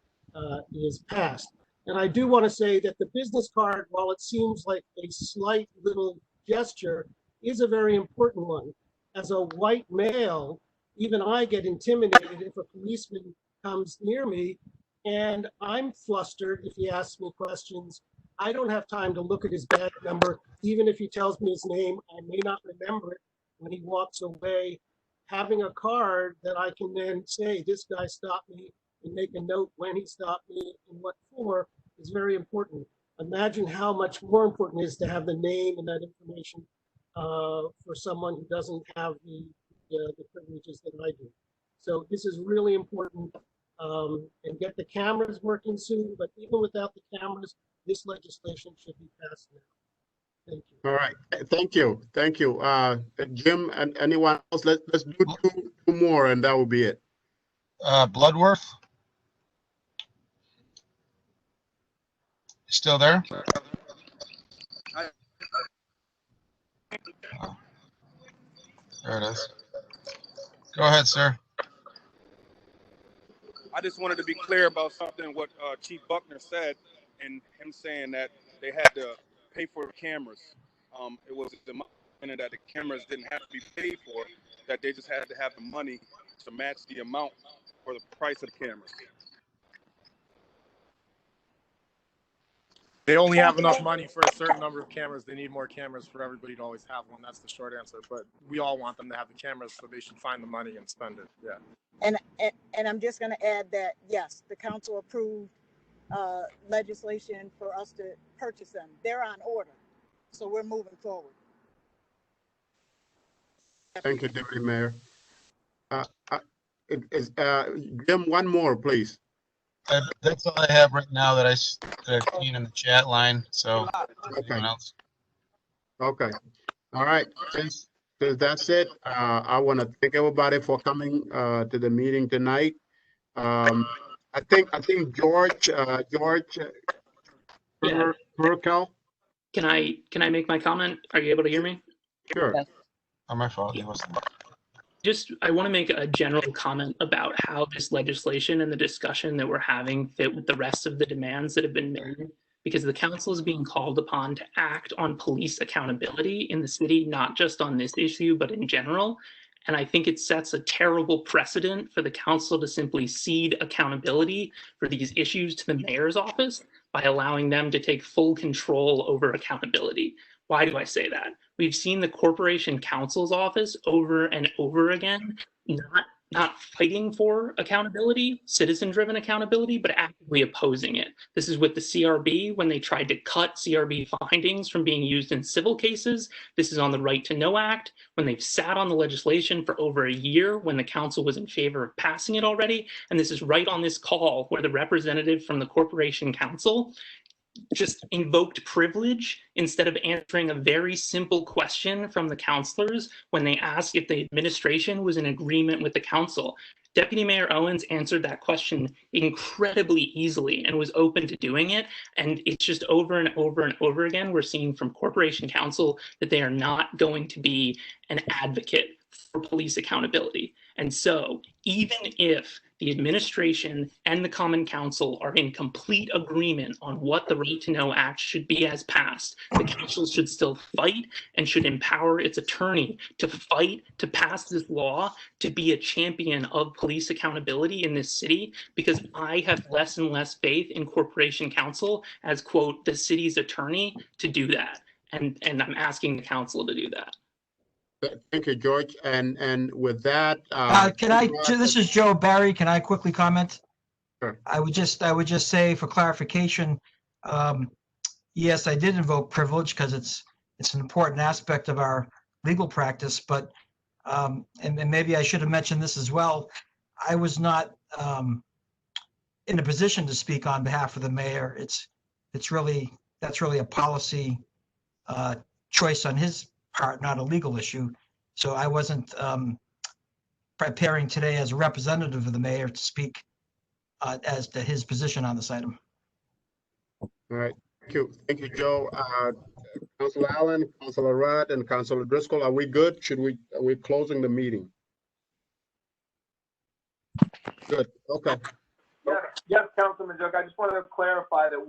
R: is passed. And I do want to say that the business card, while it seems like a slight little gesture, is a very important one. As a white male, even I get intimidated if a policeman comes near me, and I'm flustered if he asks me questions. I don't have time to look at his badge number. Even if he tells me his name, I may not remember it when he walks away. Having a card that I can then say, this guy stopped me, and make a note when he stopped me and what for, is very important. Imagine how much more important it is to have the name and that information for someone who doesn't have the privileges that I do. So this is really important, and get the cameras working soon, but even without the cameras, this legislation should be passed now. Thank you.
A: All right, thank you, thank you. Jim and anyone else, let's do two more and that will be it.
C: Bloodworth. Still there? Oh. There it is. Go ahead, sir.
N: I just wanted to be clear about something what Chief Buckner said, and him saying that they had to pay for the cameras. It was the money that the cameras didn't have to be paid for, that they just had to have the money to match the amount for the price of the cameras.
G: They only have enough money for a certain number of cameras. They need more cameras for everybody to always have one. That's the short answer. But we all want them to have the cameras, so they should find the money and spend it. Yeah.
H: And I'm just going to add that, yes, the council approved legislation for us to purchase them. They're on order. So we're moving forward.
A: Thank you, Deputy Mayor. Jim, one more, please.
C: That's all I have right now that I've seen in the chat line. So,
A: okay.
C: Else?
A: Okay. All right. Since that's it, I want to thank everybody for coming to the meeting tonight. I think George Perkel.
S: Can I make my comment? Are you able to hear me?
A: Sure.
C: Oh, my fault.
S: I want to make a general comment about how this legislation and the discussion that we're having fit with the rest of the demands that have been made, because the council is being called upon to act on police accountability in the city, not just on this issue, but in general. And I think it sets a terrible precedent for the council to simply cede accountability for these issues to the mayor's office by allowing them to take full control over accountability. Why do I say that? We've seen the Corporation Counsel's office over and over again not fighting for accountability, citizen-driven accountability, but actively opposing it. This is with the CRB when they tried to cut CRB findings from being used in civil cases. This is on the Right to Know Act when they've sat on the legislation for over a year when the council was in favor of passing it already. And this is right on this call where the representative from the Corporation Counsel just invoked privilege instead of answering a very simple question from the counselors when they asked if the administration was in agreement with the council. Deputy Mayor Owens answered that question incredibly easily and was open to doing it. And it's just over and over and over again, we're seeing from Corporation Counsel that they are not going to be an advocate for police accountability. And so even if the administration and the Common Council are in complete agreement on what the Right to Know Act should be as passed, the council should still fight and should empower its attorney to fight to pass this law, to be a champion of police accountability in this city, because I have less and less faith in Corporation Counsel as, quote, the city's attorney to do that. And I'm asking the council to do that.
A: Thank you, George. And with that,
D: this is Joe Barry. Can I quickly comment?
A: Sure.
D: I would just say for clarification, yes, I did invoke privilege because it's an important aspect of our legal practice. But and maybe I should have mentioned this as well. I was not in a position to speak on behalf of the mayor. That's really a policy choice on his part, not a legal issue. So I wasn't preparing today as a representative of the mayor to speak as to his position on this item.
A: All right, thank you, Joe. Councilor Allen, Councilor Rudd, and Councilor Driscoll, are we good? Are we closing the meeting? Good, okay.
T: Yes, Councilman Joke. I just wanted to clarify that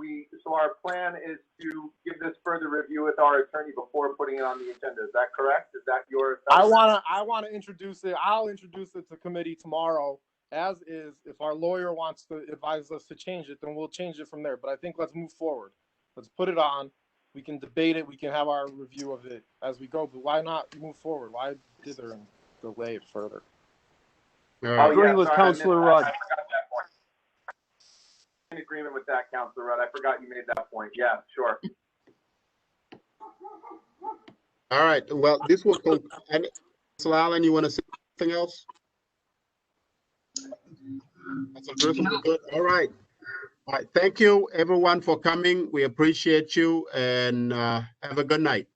T: so our plan is to give this further review with our attorney before putting it on the agenda. Is that correct? Is that your?
G: I wanna introduce it. I'll introduce it to committee tomorrow, as is. If our lawyer wants to advise us to change it, then we'll change it from there. But I think let's move forward. Let's put it on. We can debate it. We can have our review of it as we go. But why not move forward? Why dither and delay it further?
T: I
I: agree with Councilor Rudd.
T: In agreement with that, Councilor Rudd. I forgot you made that point. Yeah, sure.
A: All right. Well, this will conclude. Councilor Allen, you want to say something else? Good. All right. All right. Thank you, everyone, for coming. We appreciate you, and have a good night.